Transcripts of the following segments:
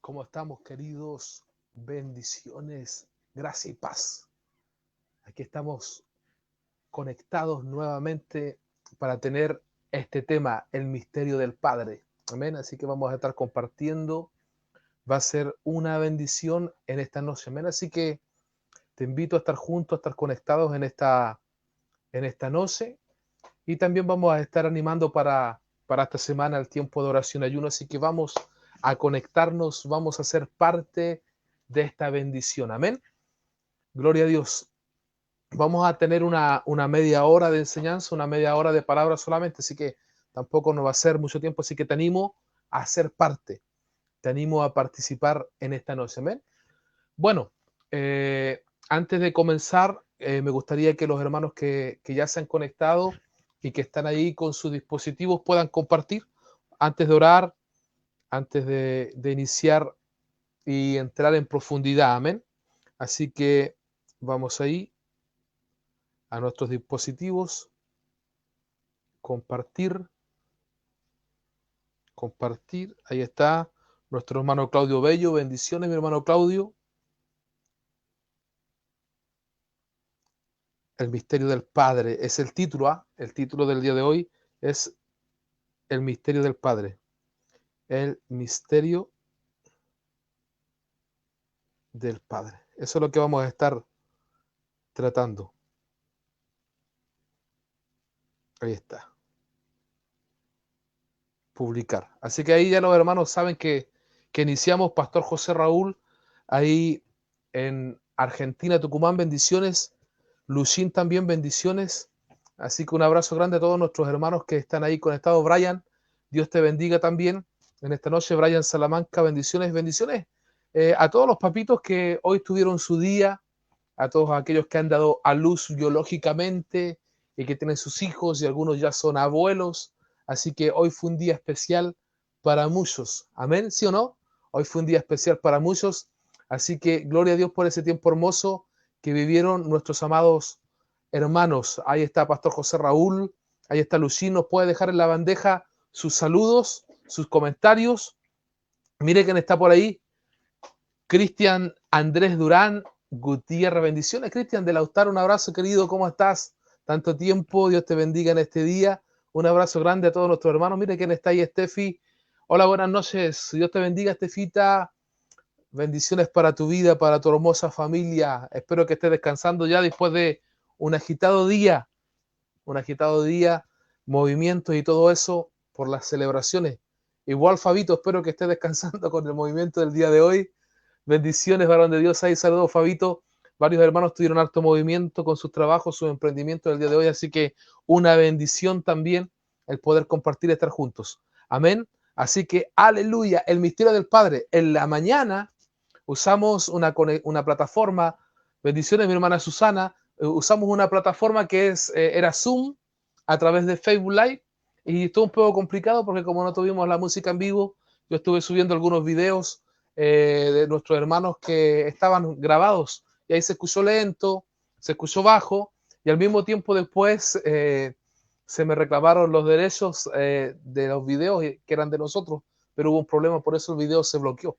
¿Cómo estamos, queridos? Bendiciones, gracia y paz. Aquí estamos conectados nuevamente para tener este tema, el misterio del Padre. Amén. Así que vamos a estar compartiendo. Va a ser una bendición en esta noche. Amén. Así que te invito a estar juntos, a estar conectados en esta noche. Y también vamos a estar animando para esta semana el tiempo de oración y ayuno. Así que vamos a conectarnos, vamos a ser parte de esta bendición. Amén. Gloria a Dios. Vamos a tener una media hora de enseñanza, una media hora de palabras solamente, así que tampoco nos va a ser mucho tiempo, así que te animo a ser parte, te animo a participar en esta noche. Amén. Bueno, antes de comenzar, me gustaría que los hermanos que ya se han conectado y que están ahí con sus dispositivos puedan compartir antes de orar, antes de iniciar y entrar en profundidad. Amén. Así que vamos ahí a nuestros dispositivos, compartir, ahí está nuestro hermano Claudio Bello, bendiciones mi hermano Claudio. El misterio del Padre es el título, el título del día de hoy es el misterio del Padre, el misterio del Padre. Eso es lo que vamos a estar tratando. Ahí está. Publicar. Así que ahí ya los hermanos saben que iniciamos Pastor José Raúl, ahí en Argentina, Tucumán, bendiciones. Luchín también, bendiciones. Así que un abrazo grande a todos nuestros hermanos que están ahí conectados. Brian, Dios te bendiga también. En esta noche, Brian Salamanca, bendiciones, bendiciones. A todos los papitos que hoy tuvieron su día, a todos aquellos que han dado a luz biológicamente y que tienen sus hijos y algunos ya son abuelos. Así que hoy fue un día especial para muchos. Amén, ¿sí o no? Hoy fue un día especial para muchos. Así que gloria a Dios por ese tiempo hermoso que vivieron nuestros amados hermanos. Ahí está Pastor José Raúl, ahí está Lucín, nos puede dejar en la bandeja sus saludos, sus comentarios. Mire quién está por ahí. Cristian Andrés Durán Gutiérrez, bendiciones. Cristian de Lautaro, un abrazo querido, ¿cómo estás? Tanto tiempo, Dios te bendiga en este día. Un abrazo grande a todos nuestros hermanos. Mire quién está ahí, Estefi. Hola, buenas noches. Dios te bendiga, Estefita. Bendiciones para tu vida, para tu hermosa familia. Espero que estés descansando ya después de un agitado día, movimientos y todo eso por las celebraciones. Igual, Fabito, espero que estés descansando con el movimiento del día de hoy. Bendiciones, varón de Dios. Ahí saludos, Fabito. Varios hermanos tuvieron harto movimiento con sus trabajos, sus emprendimientos del día de hoy, así que una bendición también el poder compartir y estar juntos. Amén. Así que, aleluya, el misterio del Padre. En la mañana usamos una plataforma, bendiciones mi hermana Susana, usamos una plataforma que era Zoom a través de Facebook Live y estuvo un poco complicado porque como no tuvimos la música en vivo, yo estuve subiendo algunos videos de nuestros hermanos que estaban grabados y ahí se escuchó lento, se escuchó bajo y al mismo tiempo después se me reclamaron los derechos de los videos que eran de nosotros, pero hubo un problema, por eso el video se bloqueó.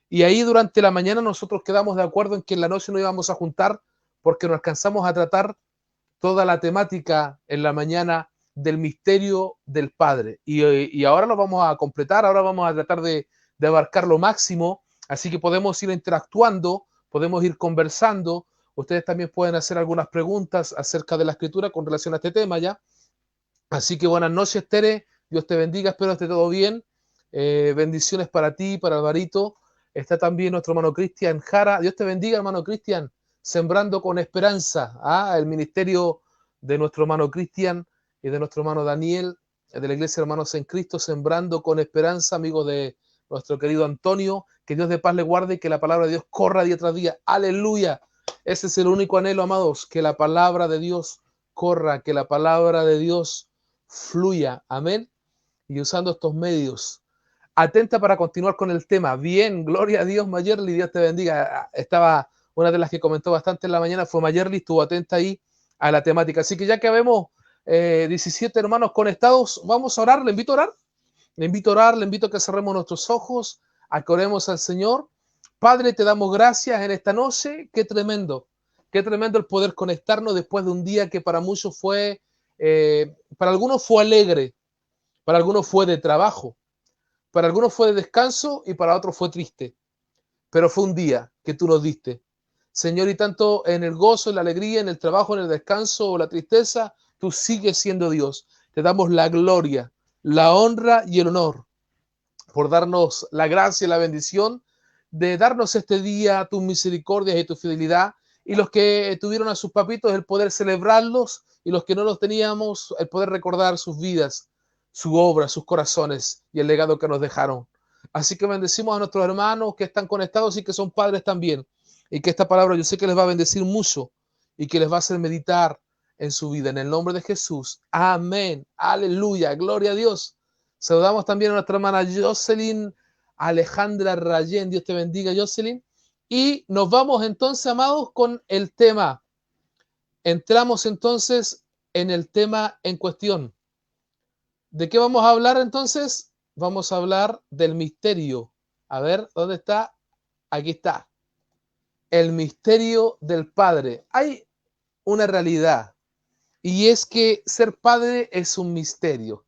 Y ahí durante la mañana nosotros quedamos de acuerdo en que en la noche nos íbamos a juntar porque no alcanzamos a tratar toda la temática en la mañana del misterio del Padre. Y ahora lo vamos a completar, ahora vamos a tratar de abarcar lo máximo, así que podemos ir interactuando, podemos ir conversando. Ustedes también pueden hacer algunas preguntas acerca de la escritura con relación a este tema ya. Así que buenas noches, Tere. Dios te bendiga, espero que esté todo bien. Bendiciones para ti, para Alvarito. Está también nuestro hermano Cristian Jara. Dios te bendiga, hermano Cristian. Sembrando con esperanza. El ministerio de nuestro hermano Cristian y de nuestro hermano Daniel, de la Iglesia Hermanos en Cristo, sembrando con esperanza, amigos de nuestro querido Antonio. Que Dios de paz le guarde y que la palabra de Dios corra día tras día. Aleluya. Ese es el único anhelo, amados, que la palabra de Dios corra, que la palabra de Dios fluya. Amén. Y usando estos medios. Atenta para continuar con el tema. Bien, gloria a Dios, Mayerly, Dios te bendiga. Estaba una de las que comentó bastante en la mañana, fue Mayerly, estuvo atenta ahí a la temática. Así que ya que vemos 17 hermanos conectados, vamos a orar, le invito a orar. Le invito a orar, le invito a que cerremos nuestros ojos, a que oremos al Señor. Padre, te damos gracias en esta noche. Qué tremendo el poder conectarnos después de un día que para muchos fue, para algunos fue alegre, para algunos fue de trabajo, para algunos fue de descanso y para otros fue triste. Pero fue un día que tú nos diste, Señor, y tanto en el gozo, en la alegría, en el trabajo, en el descanso o la tristeza, tú sigues siendo Dios. Te damos la gloria, la honra y el honor por darnos la gracia y la bendición de darnos este día tus misericordias y tu fidelidad, y los que tuvieron a sus papitos el poder celebrarlos, y los que no los teníamos el poder recordar sus vidas, su obra, sus corazones y el legado que nos dejaron. Así que bendecimos a nuestros hermanos que están conectados y que son padres también, y que esta palabra yo sé que les va a bendecir mucho y que les va a hacer meditar en su vida. En el nombre de Jesús. Amén. Aleluya. Gloria a Dios. Saludamos también a nuestra hermana Jocelyn Alejandra Rayén. Dios te bendiga, Jocelyn. Y nos vamos entonces, amados, con el tema. Entramos entonces en el tema en cuestión. ¿De qué vamos a hablar entonces? Vamos a hablar del misterio. A ver, ¿dónde está? Aquí está. El misterio del Padre. Hay una realidad, y es que ser padre es un misterio.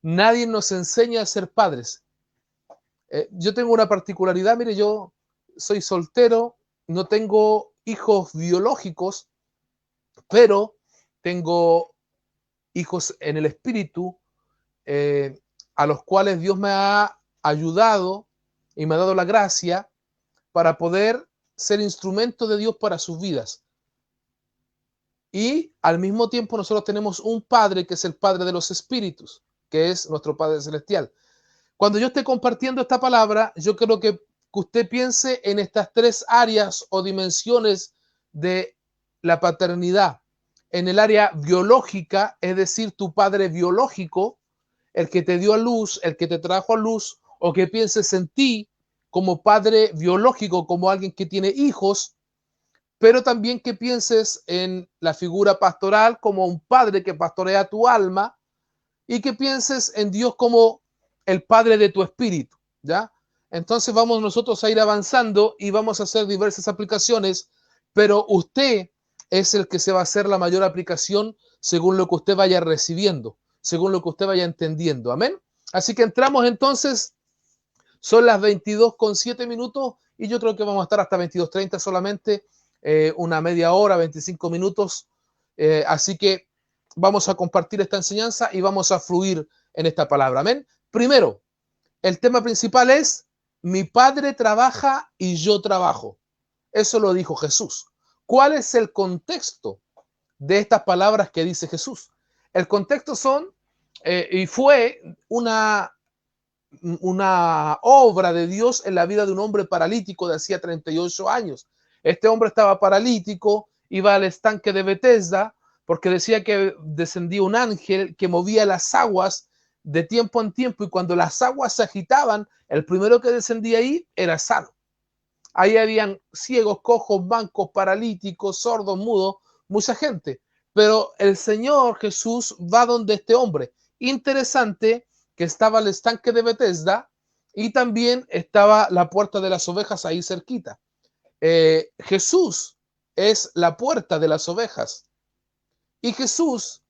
Nadie nos enseña a ser padres. Yo tengo una particularidad, mire, yo soy soltero, no tengo hijos biológicos, pero tengo hijos en el espíritu, a los cuales Dios me ha ayudado y me ha dado la gracia para poder ser instrumento de Dios para sus vidas. Y al mismo tiempo nosotros tenemos un Padre que es el Padre de los Espíritus, que es nuestro Padre Celestial. Cuando yo esté compartiendo esta palabra, yo quiero que usted piense en estas tres áreas o dimensiones de la paternidad. En el área biológica, es decir, tu padre biológico, el que te dio a luz, el que te trajo a luz, o que pienses en ti como padre biológico, como alguien que tiene hijos, pero también que pienses en la figura pastoral como un padre que pastorea tu alma, y que pienses en Dios como el Padre de tu espíritu, ¿ya? Entonces vamos nosotros a ir avanzando y vamos a hacer diversas aplicaciones, pero usted es el que se va a hacer la mayor aplicación según lo que usted vaya recibiendo, según lo que usted vaya entendiendo, ¿amén? Así que entramos entonces, son las 22:07 y yo creo que vamos a estar hasta 22:30 solamente, una media hora, 25 minutos, así que vamos a compartir esta enseñanza y vamos a fluir en esta palabra. Amén. Primero, el tema principal es: mi Padre trabaja y yo trabajo. Eso lo dijo Jesús. ¿Cuál es el contexto de estas palabras que dice Jesús? El contexto son, y fue una obra de Dios en la vida de un hombre paralítico de hacía 38 años. Este hombre estaba paralítico, iba al estanque de Betesda, porque decía que descendía un ángel que movía las aguas de tiempo en tiempo, y cuando las aguas se agitaban, el primero que descendía ahí era sano. Ahí habían ciegos, cojos, mancos, paralíticos, sordos, mudos, mucha gente. Pero el Señor Jesús va donde este hombre. Interesante que estaba el estanque de Betesda y también estaba la puerta de las ovejas ahí cerquita. Jesús es la puerta de las ovejas y Jesús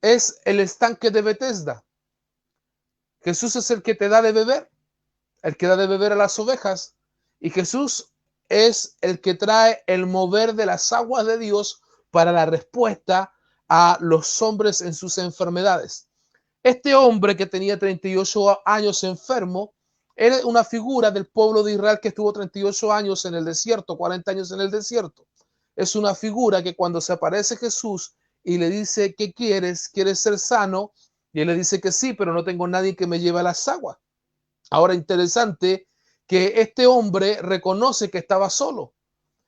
es el estanque de Betesda. Jesús es el que te da de beber, el que da de beber a las ovejas, y Jesús es el que trae el mover de las aguas de Dios para la respuesta a los hombres en sus enfermedades. Este hombre que tenía 38 años enfermo era una figura del pueblo de Israel que estuvo 38 años en el desierto, 40 años en el desierto. Es una figura que cuando se aparece Jesús y le dice: ¿qué quieres? ¿Quieres ser sano? Y él le dice que sí, pero no tengo nadie que me lleve a las aguas. Ahora, interesante que este hombre reconoce que estaba solo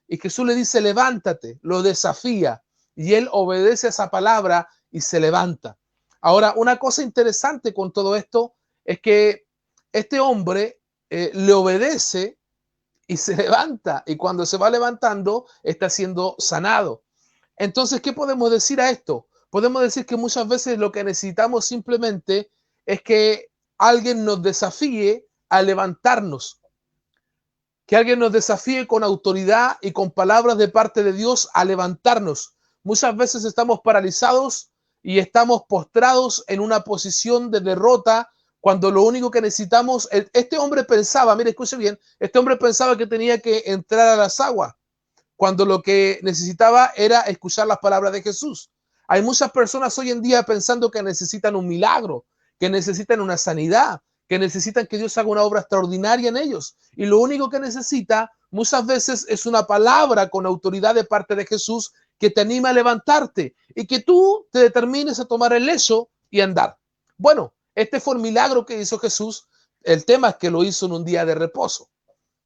y Jesús le dice: levántate, lo desafía, y él obedece a esa palabra y se levanta. Ahora, una cosa interesante con todo esto es que este hombre le obedece y se levanta, y cuando se va levantando está siendo sanado. Entonces, ¿qué podemos decir a esto? Podemos decir que muchas veces lo que necesitamos simplemente es que alguien nos desafíe a levantarnos. Que alguien nos desafíe con autoridad y con palabras de parte de Dios a levantarnos. Muchas veces estamos paralizados y estamos postrados en una posición de derrota cuando lo único que necesitamos, este hombre pensaba, mire, escuche bien, este hombre pensaba que tenía que entrar a las aguas, cuando lo que necesitaba era escuchar las palabras de Jesús. Hay muchas personas hoy en día pensando que necesitan un milagro, que necesitan una sanidad, que necesitan que Dios haga una obra extraordinaria en ellos. Y lo único que necesita muchas veces es una palabra con autoridad de parte de Jesús que te anima a levantarte y que tú te determines a tomar el lecho y andar. Bueno, este fue el milagro que hizo Jesús. El tema es que lo hizo en un día de reposo.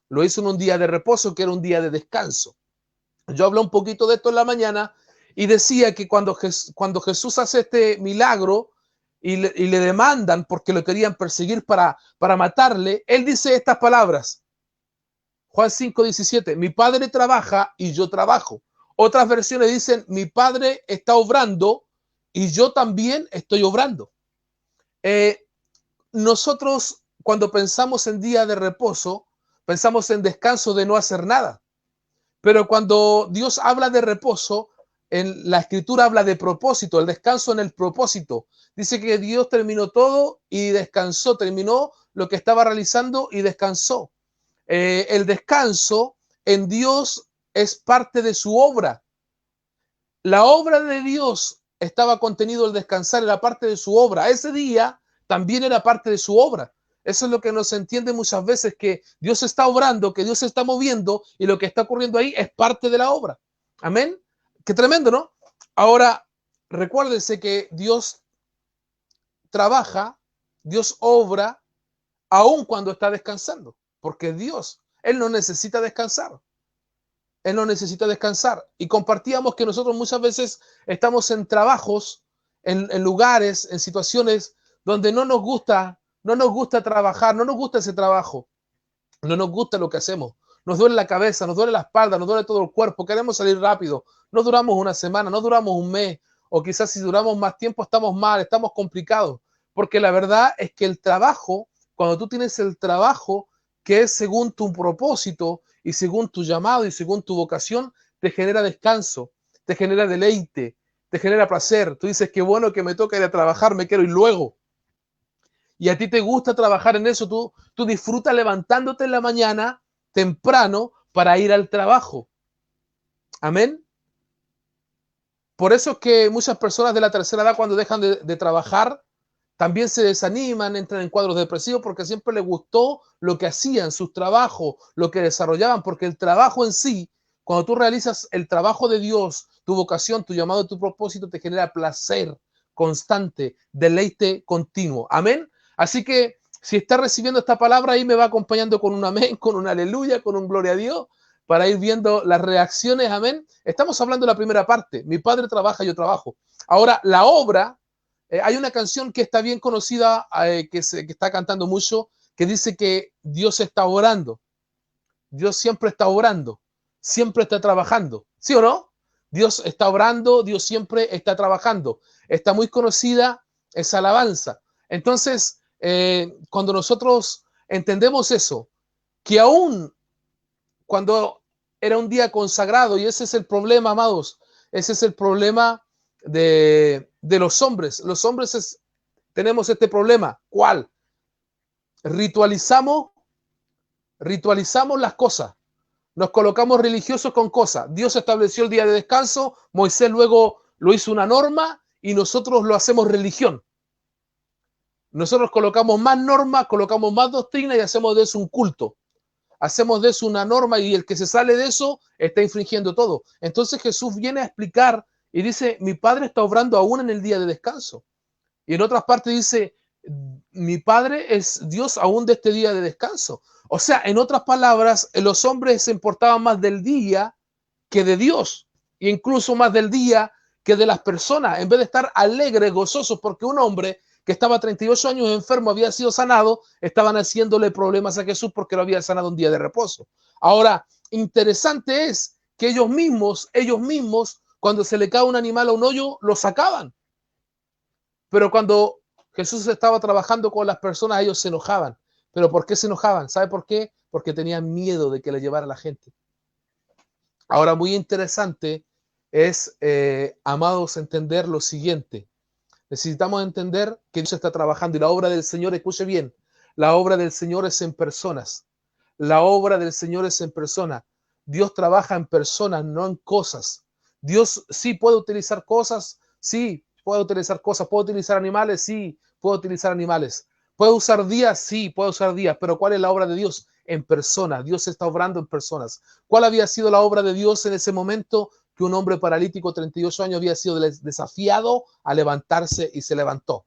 Lo hizo en un día de reposo que era un día de descanso. Yo hablé un poquito de esto en la mañana y decía que cuando Jesús hace este milagro y le demandan porque lo querían perseguir para matarle, él dice estas palabras. Juan 5:17, mi padre trabaja y yo trabajo. Otras versiones dicen, mi padre está obrando y yo también estoy obrando. Nosotros cuando pensamos en día de reposo, pensamos en descanso de no hacer nada. Pero cuando Dios habla de reposo, en la escritura habla de propósito, el descanso en el propósito. Dice que Dios terminó todo y descansó, terminó lo que estaba realizando y descansó. El descanso en Dios es parte de su obra. La obra de Dios estaba contenido el descansar, era parte de su obra. Ese día también era parte de su obra. Eso es lo que no se entiende muchas veces, que Dios está obrando, que Dios se está moviendo y lo que está ocurriendo ahí es parte de la obra. Amén. Qué tremendo, ¿no? Ahora, recuérdense que Dios trabaja, Dios obra, aun cuando está descansando, porque Dios, Él no necesita descansar. Él no necesita descansar. Y compartíamos que nosotros muchas veces estamos en trabajos, en lugares, en situaciones donde no nos gusta trabajar, no nos gusta ese trabajo, no nos gusta lo que hacemos, nos duele la cabeza, nos duele la espalda, nos duele todo el cuerpo, queremos salir rápido, no duramos una semana, no duramos un mes, o quizás si duramos más tiempo estamos mal, estamos complicados, porque la verdad es que el trabajo, cuando tú tienes el trabajo que es según tu propósito y según tu llamado y según tu vocación, te genera descanso, te genera deleite, te genera placer. Tú dices, qué bueno que me toca ir a trabajar, me quiero ir luego. Y a ti te gusta trabajar en eso, tú disfrutas levantándote en la mañana temprano para ir al trabajo. Amén. Por eso es que muchas personas de la tercera edad, cuando dejan de trabajar, también se desaniman, entran en cuadros depresivos porque siempre les gustó lo que hacían, sus trabajos, lo que desarrollaban, porque el trabajo en sí, cuando tú realizas el trabajo de Dios, tu vocación, tu llamado, tu propósito, te genera placer constante, deleite continuo. Amén. Así que si está recibiendo esta palabra, ahí me va acompañando con un amén, con un aleluya, con un gloria a Dios, para ir viendo las reacciones. Amén. Estamos hablando de la primera parte. Mi padre trabaja, yo trabajo. Ahora, la obra, hay una canción que está bien conocida, que está cantando mucho, que dice que Dios está orando. Dios siempre está obrando, siempre está trabajando. ¿Sí o no? Dios está obrando, Dios siempre está trabajando. Está muy conocida esa alabanza. Entonces, cuando nosotros entendemos eso, que aún cuando era un día consagrado, y ese es el problema, amados, ese es el problema de los hombres. Los hombres tenemos este problema. ¿Cuál? Ritualizamos las cosas. Nos colocamos religiosos con cosas. Dios estableció el día de descanso, Moisés luego lo hizo una norma y nosotros lo hacemos religión. Nosotros colocamos más normas, colocamos más doctrina y hacemos de eso un culto. Hacemos de eso una norma y el que se sale de eso está infringiendo todo. Entonces Jesús viene a explicar y dice, mi Padre está obrando aún en el día de descanso. Y en otras partes dice, mi Padre es Dios aún de este día de descanso. O sea, en otras palabras, los hombres se importaban más del día que de Dios, e incluso más del día que de las personas, en vez de estar alegres, gozosos, porque un hombre que estaba 38 años enfermo había sido sanado, estaban haciéndole problemas a Jesús porque lo había sanado un día de reposo. Ahora, interesante es que ellos mismos, cuando se le cae un animal a un hoyo, lo sacaban. Pero cuando Jesús estaba trabajando con las personas, ellos se enojaban. ¿Pero por qué se enojaban? ¿Sabe por qué? Porque tenían miedo de que le llevara la gente. Ahora, muy interesante es, amados, entender lo siguiente. Necesitamos entender que Dios está trabajando y la obra del Señor, escuche bien, la obra del Señor es en personas. La obra del Señor es en personas. Dios trabaja en personas, no en cosas. Dios sí puede utilizar cosas, sí puede utilizar cosas, puede utilizar animales, sí puede utilizar animales. Puede usar días, sí puede usar días, pero ¿cuál es la obra de Dios? En personas. Dios está obrando en personas. ¿Cuál había sido la obra de Dios en ese momento? Que un hombre paralítico, 38 años, había sido desafiado a levantarse y se levantó.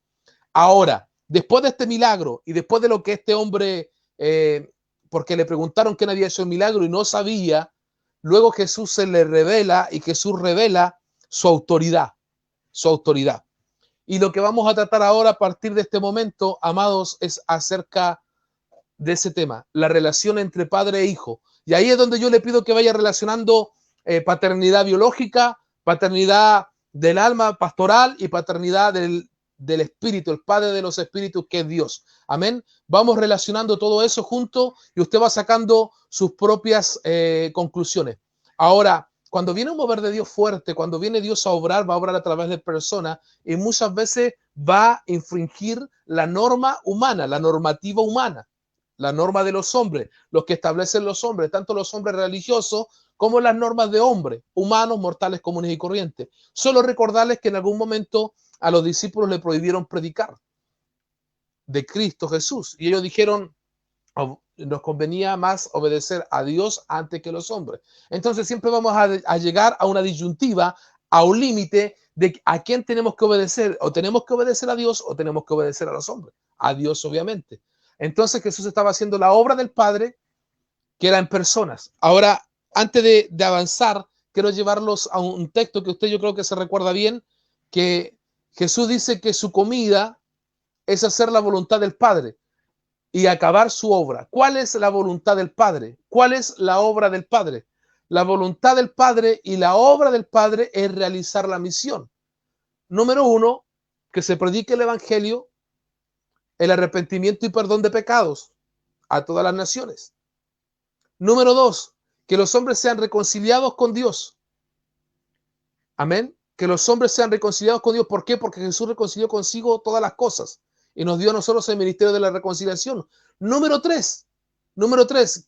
Ahora, después de este milagro y después de lo que este hombre, porque le preguntaron quién había hecho el milagro y no sabía, luego Jesús se le revela y Jesús revela su autoridad, su autoridad. Y lo que vamos a tratar ahora a partir de este momento, amados, es acerca de ese tema, la relación entre padre e hijo. Y ahí es donde yo le pido que vaya relacionando paternidad biológica, paternidad del alma pastoral y paternidad del espíritu, el padre de los espíritus que es Dios. Amén. Vamos relacionando todo eso junto y usted va sacando sus propias conclusiones. Ahora, cuando viene un mover de Dios fuerte, cuando viene Dios a obrar, va a obrar a través de personas y muchas veces va a infringir la norma humana, la normativa humana, la norma de los hombres, los que establecen los hombres, tanto los hombres religiosos como las normas de hombres, humanos, mortales, comunes y corrientes. Solo recordarles que en algún momento a los discípulos le prohibieron predicar de Cristo Jesús y ellos dijeron, nos convenía más obedecer a Dios antes que los hombres. Entonces siempre vamos a llegar a una disyuntiva, a un límite de a quién tenemos que obedecer, o tenemos que obedecer a Dios o tenemos que obedecer a los hombres. A Dios, obviamente. Entonces Jesús estaba haciendo la obra del Padre, que era en personas. Ahora, antes de avanzar, quiero llevarlos a un texto que usted yo creo que se recuerda bien, que Jesús dice que su comida es hacer la voluntad del Padre y acabar su obra. ¿Cuál es la voluntad del Padre? ¿Cuál es la obra del Padre? La voluntad del Padre y la obra del Padre es realizar la misión. Número uno, que se predique el Evangelio, el arrepentimiento y perdón de pecados a todas las naciones. Número dos, que los hombres sean reconciliados con Dios. Amén. Que los hombres sean reconciliados con Dios. ¿Por qué? Porque Jesús reconcilió consigo todas las cosas y nos dio a nosotros el ministerio de la reconciliación. Número tres,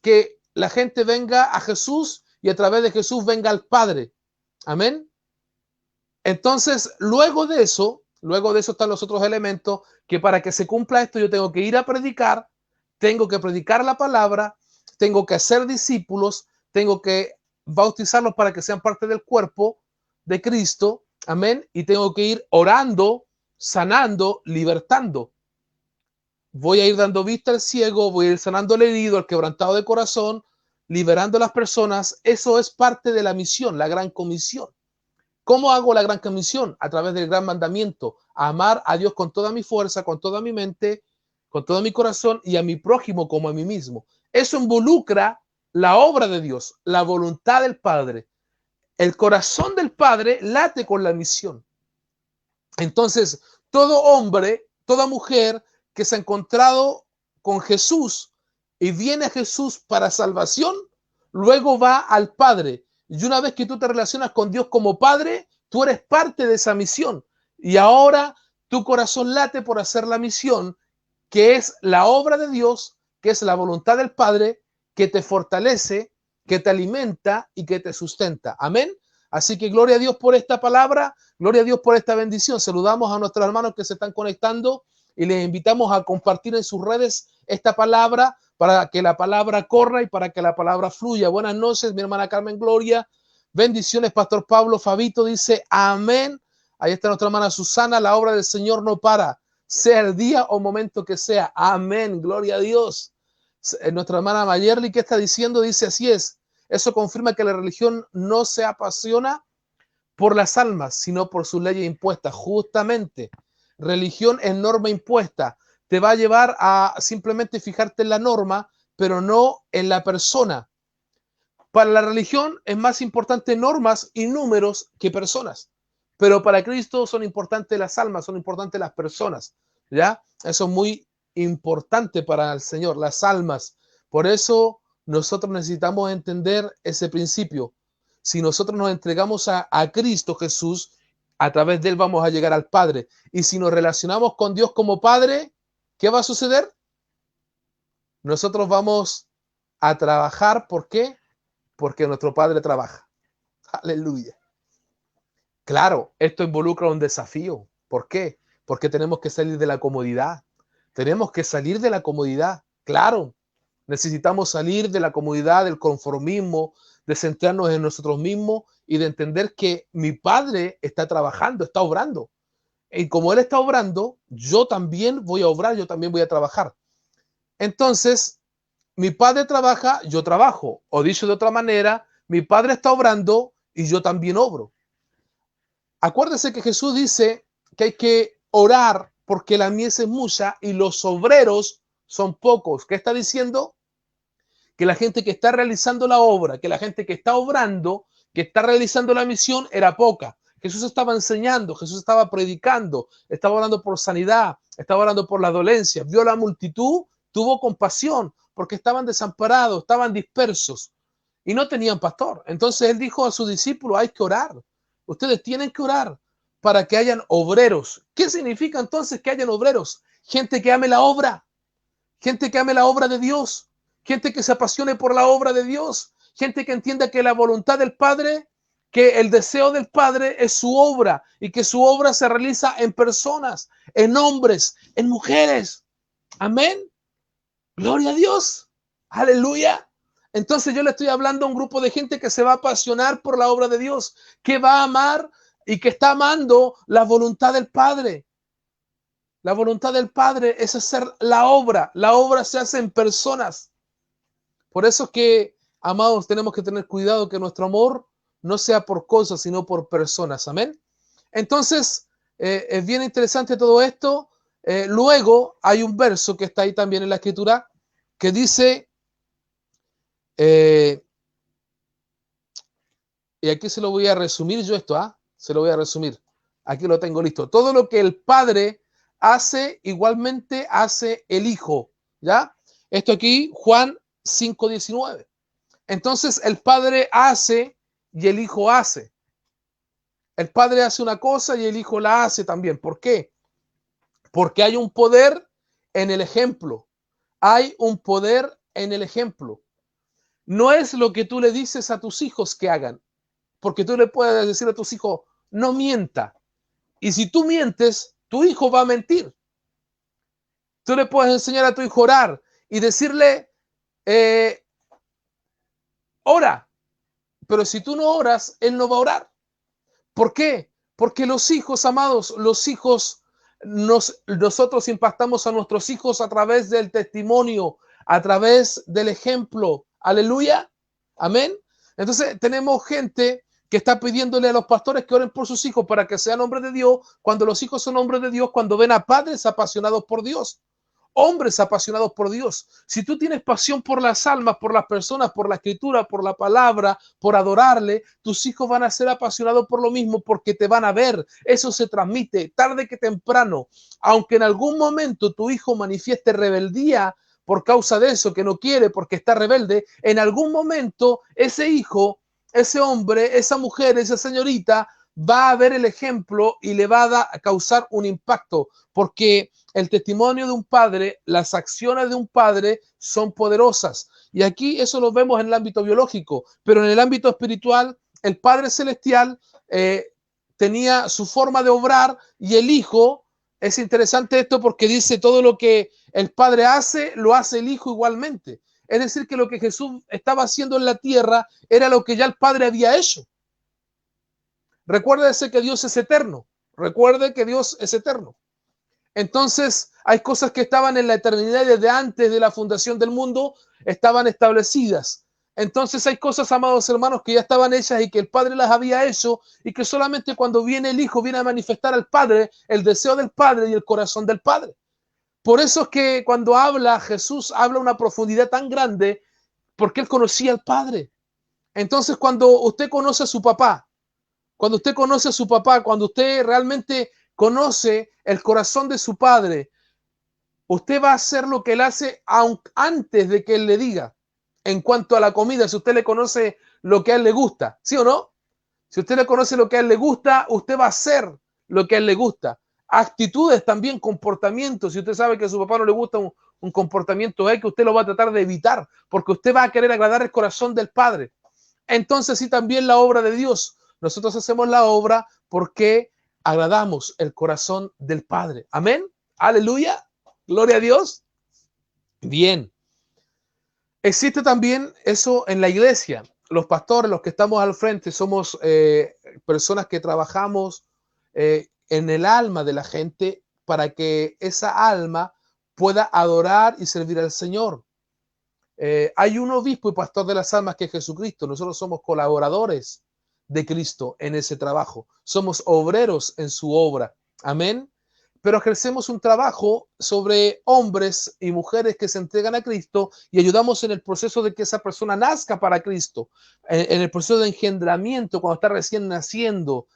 que la gente venga a Jesús y a través de Jesús venga al Padre. Amén. Entonces, luego de eso están los otros elementos que para que se cumpla esto yo tengo que ir a predicar, tengo que predicar la palabra, tengo que hacer discípulos, tengo que bautizarlos para que sean parte del cuerpo de Cristo, amén, y tengo que ir orando, sanando, libertando. Voy a ir dando vista al ciego, voy a ir sanando al herido, al quebrantado de corazón, liberando a las personas. Eso es parte de la misión, la gran comisión. ¿Cómo hago la gran comisión? A través del gran mandamiento, amar a Dios con toda mi fuerza, con toda mi mente, con todo mi corazón y a mi prójimo como a mí mismo. Eso involucra la obra de Dios, la voluntad del Padre. El corazón del Padre late con la misión. Entonces, todo hombre, toda mujer que se ha encontrado con Jesús y viene a Jesús para salvación, luego va al Padre. Y una vez que tú te relacionas con Dios como Padre, tú eres parte de esa misión. Y ahora tu corazón late por hacer la misión, que es la obra de Dios, que es la voluntad del Padre, que te fortalece, que te alimenta y que te sustenta. Amén. Así que gloria a Dios por esta palabra, gloria a Dios por esta bendición. Saludamos a nuestros hermanos que se están conectando y les invitamos a compartir en sus redes esta palabra para que la palabra corra y para que la palabra fluya. Buenas noches, mi hermana Carmen Gloria. Bendiciones, Pastor Pablo Fabito dice amén. Ahí está nuestra hermana Susana, la obra del Señor no para, sea el día o momento que sea. Amén, gloria a Dios. Nuestra hermana Mayerly, ¿qué está diciendo? Dice así es. Eso confirma que la religión no se apasiona por las almas, sino por sus leyes impuestas. Justamente, religión es norma impuesta. Te va a llevar a simplemente fijarte en la norma, pero no en la persona. Para la religión es más importante normas y números que personas. Pero para Cristo son importantes las almas, son importantes las personas. ¿Ya? Eso es muy importante para el Señor, las almas. Por eso nosotros necesitamos entender ese principio. Si nosotros nos entregamos a Cristo Jesús, a través de Él vamos a llegar al Padre. Y si nos relacionamos con Dios como Padre, ¿qué va a suceder? Nosotros vamos a trabajar. ¿Por qué? Porque nuestro Padre trabaja. Aleluya. Claro, esto involucra un desafío. ¿Por qué? Porque tenemos que salir de la comodidad. Tenemos que salir de la comodidad. Claro, necesitamos salir de la comodidad, del conformismo, de centrarnos en nosotros mismos y de entender que mi Padre está trabajando, está obrando. Y como Él está obrando, yo también voy a obrar, yo también voy a trabajar. Entonces, mi Padre trabaja, yo trabajo. O dicho de otra manera, mi Padre está obrando y yo también obro. Acuérdese que Jesús dice que hay que orar porque la mies es mucha y los obreros son pocos. ¿Qué está diciendo? Que la gente que está realizando la obra, que la gente que está obrando, que está realizando la misión era poca. Jesús estaba enseñando, Jesús estaba predicando, estaba orando por sanidad, estaba orando por la dolencia, vio la multitud, tuvo compasión porque estaban desamparados, estaban dispersos y no tenían pastor. Entonces él dijo a sus discípulos, hay que orar, ustedes tienen que orar para que hayan obreros. ¿Qué significa entonces que hayan obreros? Gente que ame la obra, gente que ame la obra de Dios, gente que se apasione por la obra de Dios, gente que entienda que la voluntad del Padre, que el deseo del Padre es su obra y que su obra se realiza en personas, en hombres, en mujeres. Amén. Gloria a Dios. Aleluya. Entonces yo le estoy hablando a un grupo de gente que se va a apasionar por la obra de Dios, que va a amar y que está amando la voluntad del Padre. La voluntad del Padre es hacer la obra. La obra se hace en personas. Por eso es que, amados, tenemos que tener cuidado que nuestro amor no sea por cosas, sino por personas. Amén. Entonces, es bien interesante todo esto. Luego hay un verso que está ahí también en la Escritura que dice, y aquí se lo voy a resumir yo esto, se lo voy a resumir. Aquí lo tengo listo. Todo lo que el Padre hace, igualmente hace el Hijo. ¿Ya? Esto aquí, Juan 5:19. Entonces el Padre hace y el Hijo hace. El Padre hace una cosa y el Hijo la hace también. ¿Por qué? Porque hay un poder en el ejemplo. Hay un poder en el ejemplo. No es lo que tú le dices a tus hijos que hagan. Porque tú le puedes decir a tus hijos, no mienta. Y si tú mientes, tu hijo va a mentir. Tú le puedes enseñar a tu hijo a orar y decirle, ora. Pero si tú no oras, él no va a orar. ¿Por qué? Porque los hijos, amados, los hijos, nosotros impactamos a nuestros hijos a través del testimonio, a través del ejemplo. Aleluya. Amén. Entonces tenemos gente que está pidiéndole a los pastores que oren por sus hijos para que sean hombres de Dios, cuando los hijos son hombres de Dios, cuando ven a padres apasionados por Dios. Hombres apasionados por Dios. Si tú tienes pasión por las almas, por las personas, por la escritura, por la palabra, por adorarle, tus hijos van a ser apasionados por lo mismo porque te van a ver. Eso se transmite tarde que temprano. Aunque en algún momento tu hijo manifieste rebeldía por causa de eso, que no quiere porque está rebelde, en algún momento ese hijo, ese hombre, esa mujer, esa señorita va a ver el ejemplo y le va a causar un impacto, porque el testimonio de un padre, las acciones de un padre son poderosas. Y aquí eso lo vemos en el ámbito biológico, pero en el ámbito espiritual, el Padre Celestial tenía su forma de obrar y el Hijo, es interesante esto porque dice todo lo que el Padre hace, lo hace el Hijo igualmente. Es decir, que lo que Jesús estaba haciendo en la tierra era lo que ya el Padre había hecho. Recuérdese que Dios es eterno. Recuerde que Dios es eterno. Entonces, hay cosas que estaban en la eternidad desde antes de la fundación del mundo, estaban establecidas. Entonces, hay cosas, amados hermanos, que ya estaban hechas y que el Padre las había hecho y que solamente cuando viene el Hijo viene a manifestar al Padre el deseo del Padre y el corazón del Padre. Por eso es que cuando habla Jesús, habla una profundidad tan grande porque él conocía al Padre. Entonces, cuando usted conoce a su papá, cuando usted conoce a su papá, cuando usted realmente conoce el corazón de su padre, usted va a hacer lo que él hace antes de que él le diga. En cuanto a la comida, si usted le conoce lo que a él le gusta, ¿sí o no? Si usted le conoce lo que a él le gusta, usted va a hacer lo que a él le gusta. Actitudes también, comportamientos. Si usted sabe que a su papá no le gusta un comportamiento que usted lo va a tratar de evitar, porque usted va a querer agradar el corazón del Padre. Entonces sí, también la obra de Dios. Nosotros hacemos la obra porque agradamos el corazón del Padre. Amén. Aleluya. Gloria a Dios. Bien. Existe también eso en la iglesia. Los pastores, los que estamos al frente, somos personas que trabajamos en el alma de la gente para que esa alma pueda adorar y servir al Señor. Hay un obispo y pastor de las almas que es Jesucristo. Nosotros somos colaboradores de Cristo en ese trabajo. Somos obreros en su obra. Amén. Pero ejercemos un trabajo sobre hombres y mujeres que se entregan a Cristo y ayudamos en el proceso de que esa persona nazca para Cristo, en el proceso de engendramiento, cuando está recién naciendo.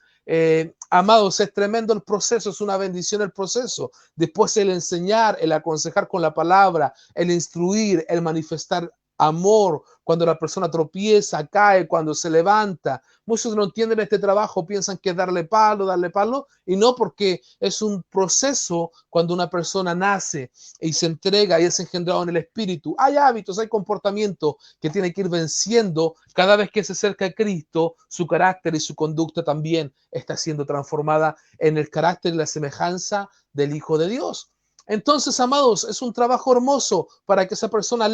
Amados, es tremendo el proceso, es una bendición el proceso. Después el enseñar, el aconsejar con la palabra, el instruir, el manifestar amor, cuando la persona tropieza, cae, cuando se levanta. Muchos no entienden este trabajo, piensan que es darle palo, y no, porque es un proceso cuando una persona nace y se entrega y es engendrado en el espíritu. Hay hábitos, hay comportamientos que tiene que ir venciendo cada vez que se acerca a Cristo. Su carácter y su conducta también está siendo transformada en el carácter y la semejanza del Hijo de Dios. Entonces, amados, es un trabajo hermoso para que esa persona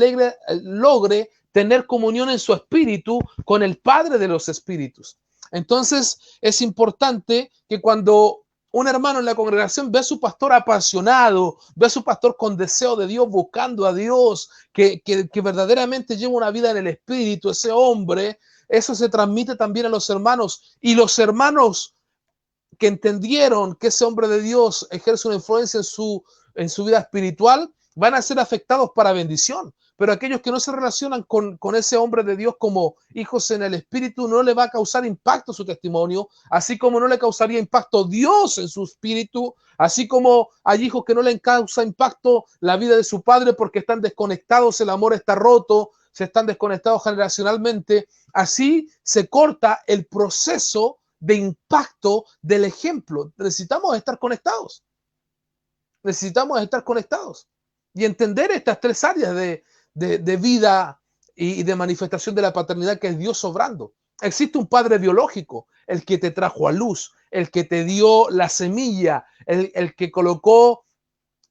logre tener comunión en su espíritu con el Padre de los espíritus. Entonces, es importante que cuando un hermano en la congregación ve a su pastor apasionado, ve a su pastor con deseo de Dios, buscando a Dios, que verdaderamente lleva una vida en el espíritu, ese hombre, eso se transmite también a los hermanos. Y los hermanos que entendieron que ese hombre de Dios ejerce una influencia en su vida espiritual, van a ser afectados para bendición. Pero aquellos que no se relacionan con ese hombre de Dios como hijos en el espíritu, no le va a causar impacto su testimonio, así como no le causaría impacto Dios en su espíritu, así como hay hijos que no le causa impacto la vida de su padre porque están desconectados, el amor está roto, se están desconectados generacionalmente. Así se corta el proceso de impacto del ejemplo. Necesitamos estar conectados. Necesitamos estar conectados y entender estas tres áreas de vida y de manifestación de la paternidad, que es Dios obrando. Existe un padre biológico, el que te trajo a luz, el que te dio la semilla, el que colocó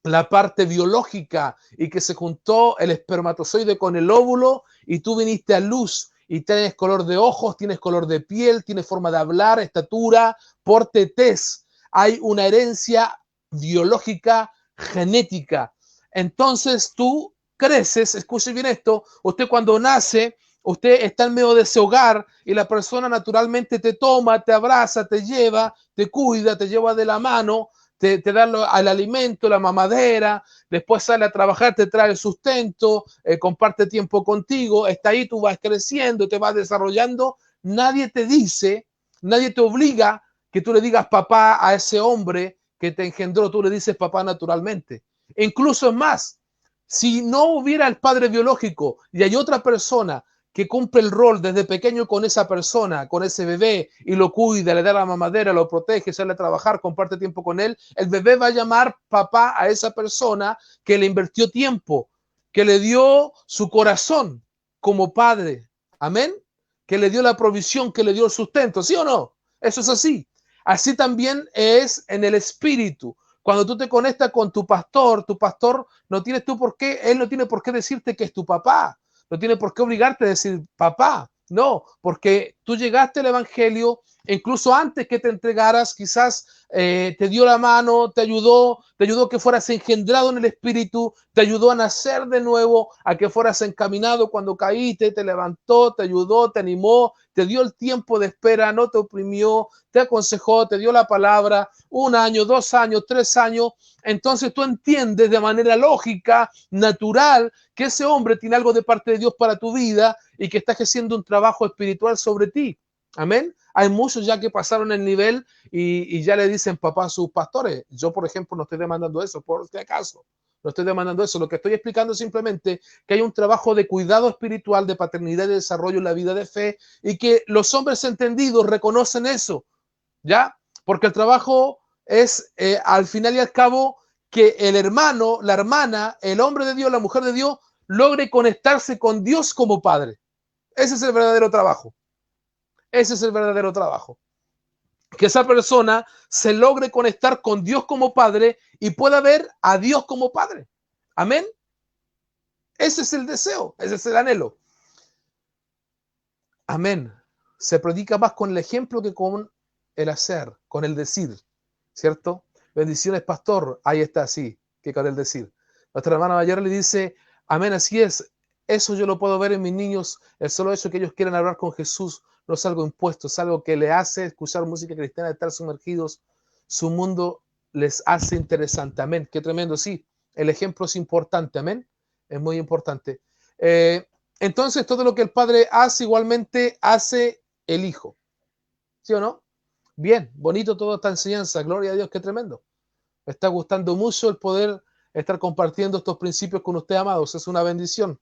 la parte biológica y que se juntó el espermatozoide con el óvulo y tú viniste a luz y tienes color de ojos, tienes color de piel, tienes forma de hablar, estatura, porte, tez. Hay una herencia biológica, genética. Entonces tú creces, escuche bien esto, usted cuando nace, usted está en medio de ese hogar y la persona naturalmente te toma, te abraza, te lleva, te cuida, te lleva de la mano, te da el alimento, la mamadera, después sale a trabajar, te trae el sustento, comparte tiempo contigo, está ahí, tú vas creciendo, te vas desarrollando. Nadie te dice, nadie te obliga que tú le digas papá a ese hombre que te engendró, tú le dices papá naturalmente. E incluso es más, si no hubiera el padre biológico y hay otra persona que cumple el rol desde pequeño con esa persona, con ese bebé, y lo cuida, le da la mamadera, lo protege, sale a trabajar, comparte tiempo con él, el bebé va a llamar papá a esa persona que le invirtió tiempo, que le dio su corazón como padre. Amén. Que le dio la provisión, que le dio el sustento. ¿Sí o no? Eso es así. Así también es en el espíritu. Cuando tú te conectas con tu pastor no tienes tú por qué, él no tiene por qué decirte que es tu papá. No tiene por qué obligarte a decir papá. No, porque tú llegaste al evangelio, incluso antes que te entregaras, quizás te dio la mano, te ayudó que fueras engendrado en el espíritu, te ayudó a nacer de nuevo, a que fueras encaminado cuando caíste, te levantó, te ayudó, te animó, te dio el tiempo de espera, no te oprimió, te aconsejó, te dio la palabra, 1 año, 2 años, 3 años. Entonces tú entiendes de manera lógica, natural, que ese hombre tiene algo de parte de Dios para tu vida y que está haciendo un trabajo espiritual sobre ti. Amén. Hay muchos ya que pasaron el nivel y ya le dicen papá a sus pastores. Yo, por ejemplo, no estoy demandando eso, por si acaso. No estoy demandando eso. Lo que estoy explicando es simplemente que hay un trabajo de cuidado espiritual, de paternidad y de desarrollo en la vida de fe y que los hombres entendidos reconocen eso, ¿ya? Porque el trabajo es, al final y al cabo, que el hermano, la hermana, el hombre de Dios, la mujer de Dios, logre conectarse con Dios como Padre. Ese es el verdadero trabajo. Ese es el verdadero trabajo. Que esa persona se logre conectar con Dios como Padre y pueda ver a Dios como Padre. Amén. Ese es el deseo, ese es el anhelo. Amén. Se predica más con el ejemplo que con el hacer, con el decir, ¿cierto? Bendiciones, pastor. Ahí está, sí, que con el decir. Nuestra hermana mayor le dice, amén, así es. Eso yo lo puedo ver en mis niños. El solo hecho que ellos quieran hablar con Jesús no es algo impuesto, es algo que le hace escuchar música cristiana, estar sumergidos. Su mundo les hace interesante. Amén. Qué tremendo, sí. El ejemplo es importante, amén. Es muy importante. Entonces, todo lo que el Padre hace, igualmente hace el Hijo. ¿Sí o no? Bien, bonito toda esta enseñanza. Gloria a Dios, qué tremendo. Me está gustando mucho el poder estar compartiendo estos principios con usted, amados. Es una bendición.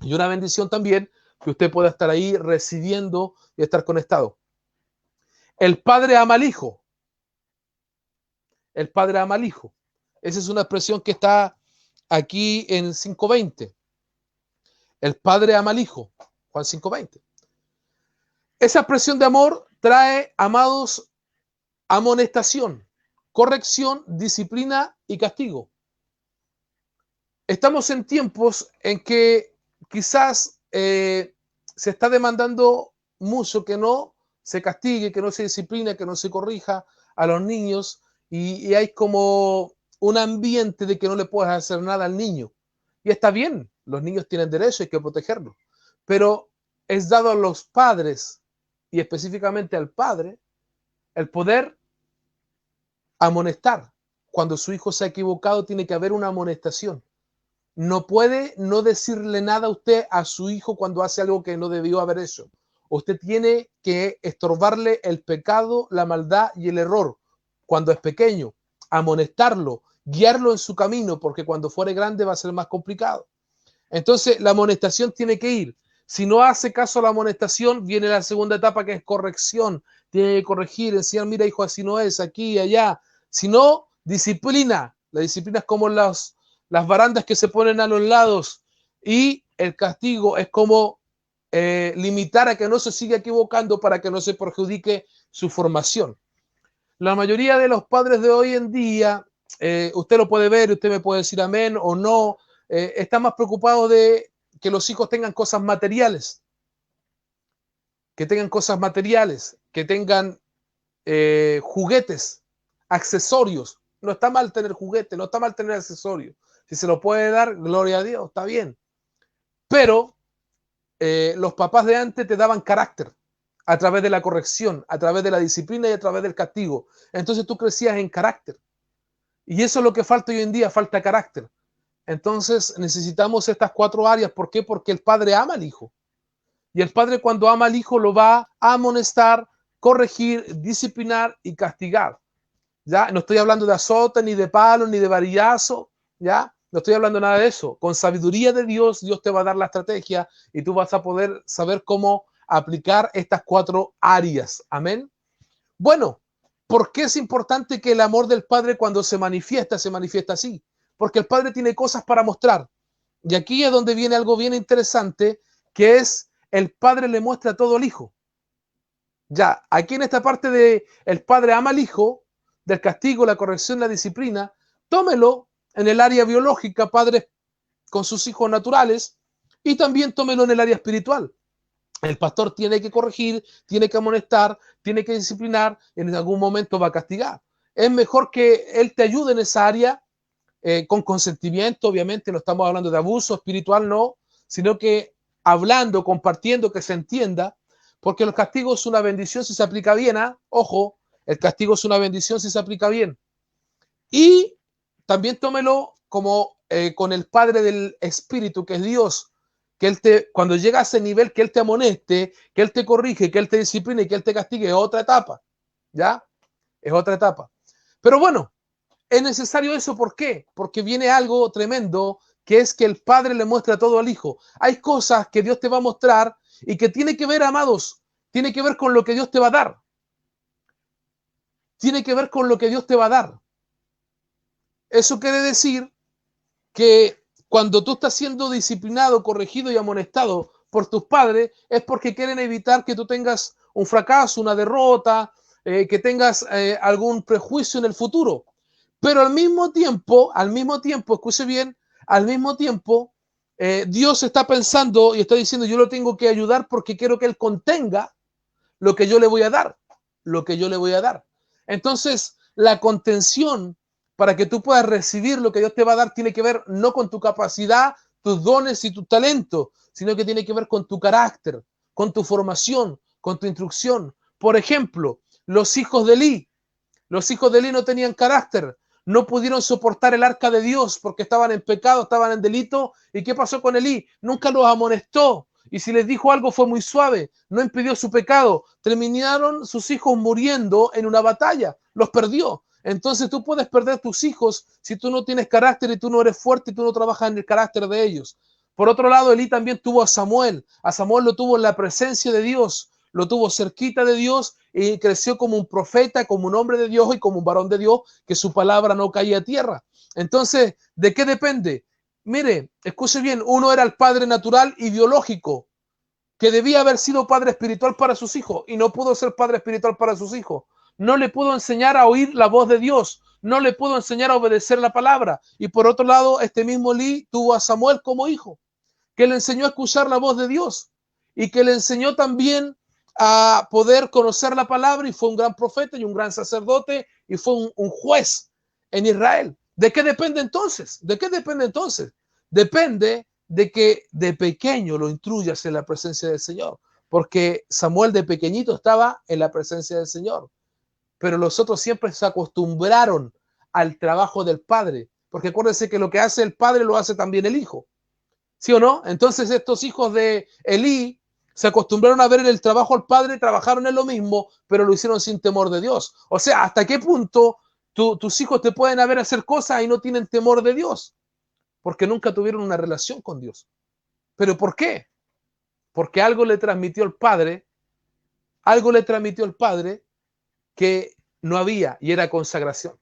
Y una bendición también que usted pueda estar ahí recibiendo y estar conectado. El Padre ama al Hijo. El Padre ama al Hijo. Esa es una expresión que está aquí en 5:20. El Padre ama al Hijo. Juan 5:20. Esa expresión de amor trae, amados, amonestación, corrección, disciplina y castigo. Estamos en tiempos en que quizás se está demandando mucho que no se castigue, que no se discipline, que no se corrija a los niños y hay como un ambiente de que no le puedes hacer nada al niño. Y está bien, los niños tienen derecho, hay que protegerlos, pero es dado a los padres y específicamente al padre el poder amonestar. Cuando su hijo se ha equivocado, tiene que haber una amonestación. No puede no decirle nada a usted a su hijo cuando hace algo que no debió haber hecho. Usted tiene que estorbarle el pecado, la maldad y el error cuando es pequeño, amonestarlo, guiarlo en su camino, porque cuando fuere grande va a ser más complicado. Entonces, la amonestación tiene que ir. Si no hace caso a la amonestación, viene la segunda etapa que es corrección. Tiene que corregir, enseñar, mira hijo, así no es, aquí y allá. Si no, disciplina. La disciplina es como las barandas que se ponen a los lados. Y el castigo es como limitar a que no se siga equivocando para que no se perjudique su formación. La mayoría de los padres de hoy en día, usted lo puede ver, usted me puede decir amén o no, están más preocupados de que los hijos tengan cosas materiales, que tengan cosas materiales, que tengan juguetes, accesorios. No está mal tener juguetes, no está mal tener accesorios. Si se lo puede dar, gloria a Dios, está bien. Pero los papás de antes te daban carácter a través de la corrección, a través de la disciplina y a través del castigo. Entonces tú crecías en carácter. Y eso es lo que falta hoy en día, falta carácter. Entonces necesitamos estas 4 áreas. ¿Por qué? Porque el padre ama al hijo. Y el padre cuando ama al hijo lo va a amonestar, corregir, disciplinar y castigar. ¿Ya? No estoy hablando de azote, ni de palo, ni de varillazo. ¿Ya? No estoy hablando nada de eso. Con sabiduría de Dios, Dios te va a dar la estrategia y tú vas a poder saber cómo aplicar estas 4 áreas. Amén. Bueno, ¿por qué es importante que el amor del Padre cuando se manifiesta así? Porque el Padre tiene cosas para mostrar. Y aquí es donde viene algo bien interesante, que es el Padre le muestra todo al Hijo. Ya, aquí en esta parte de el Padre ama al Hijo, del castigo, la corrección, la disciplina, tómelo en el área biológica, padres con sus hijos naturales, y también tómelo en el área espiritual. El pastor tiene que corregir, tiene que amonestar, tiene que disciplinar, en algún momento va a castigar. Es mejor que él te ayude en esa área con consentimiento, obviamente, no estamos hablando de abuso espiritual, no, sino que hablando, compartiendo, que se entienda, porque el castigo es una bendición si se aplica bien, ¿eh? Ojo, el castigo es una bendición si se aplica bien. Y también tómelo como con el Padre del Espíritu, que es Dios, que Él te, cuando llega a ese nivel, que Él te amoneste, que Él te corrige, que Él te discipline, que Él te castigue, es otra etapa, ¿ya? Es otra etapa. Pero bueno, Es necesario eso, ¿por qué? Porque viene algo tremendo, que es que el Padre le muestra todo al Hijo. Hay cosas que Dios te va a mostrar y que tiene que ver, amados, tiene que ver con lo que Dios te va a dar. Tiene que ver con lo que Dios te va a dar. Eso quiere decir que cuando tú estás siendo disciplinado, corregido y amonestado por tus padres, es porque quieren evitar que tú tengas un fracaso, una derrota, que tengas algún prejuicio en el futuro. Pero al mismo tiempo, escuche bien, al mismo tiempo, Dios está pensando y está diciendo, yo lo tengo que ayudar porque quiero que Él contenga lo que yo le voy a dar, lo que yo le voy a dar. Entonces, la contención para que tú puedas recibir lo que Dios te va a dar tiene que ver no con tu capacidad, tus dones y tu talento, sino que tiene que ver con tu carácter, con tu formación, con tu instrucción. Por ejemplo, los hijos de Elí no tenían carácter, no pudieron soportar el arca de Dios porque estaban en pecado, estaban en delito. ¿Y qué pasó con Elí? Nunca los amonestó. Y si les dijo algo fue muy suave, no impidió su pecado. Terminaron sus hijos muriendo en una batalla, los perdió. Entonces tú puedes perder tus hijos si tú no tienes carácter y tú no eres fuerte y tú no trabajas en el carácter de ellos. Por otro lado, Elí también tuvo a Samuel. A Samuel lo tuvo en la presencia de Dios, lo tuvo cerquita de Dios y creció como un profeta, como un hombre de Dios y como un varón de Dios, que su palabra no caía a tierra. Entonces, ¿de qué depende? Mire, escuche bien, uno era el padre natural y biológico, que debía haber sido padre espiritual para sus hijos y no pudo ser padre espiritual para sus hijos. No le pudo enseñar a oír la voz de Dios, no le pudo enseñar a obedecer la palabra. Y por otro lado, este mismo Elí tuvo a Samuel como hijo, que le enseñó a escuchar la voz de Dios y que le enseñó también a poder conocer la palabra y fue un gran profeta y un gran sacerdote y fue un juez en Israel. ¿De qué depende entonces? ¿De qué depende entonces? Depende de que de pequeño lo instruyas en la presencia del Señor, porque Samuel de pequeñito estaba en la presencia del Señor, pero los otros siempre se acostumbraron al trabajo del Padre, porque acuérdense que lo que hace el Padre lo hace también el Hijo. ¿Sí o no? Entonces estos hijos de Elí se acostumbraron a ver en el trabajo al padre, trabajaron en lo mismo, pero lo hicieron sin temor de Dios. O sea, ¿hasta qué punto tus hijos te pueden ver hacer cosas y no tienen temor de Dios? Porque nunca tuvieron una relación con Dios. ¿Pero por qué? Porque algo le transmitió el padre que no había y era consagración.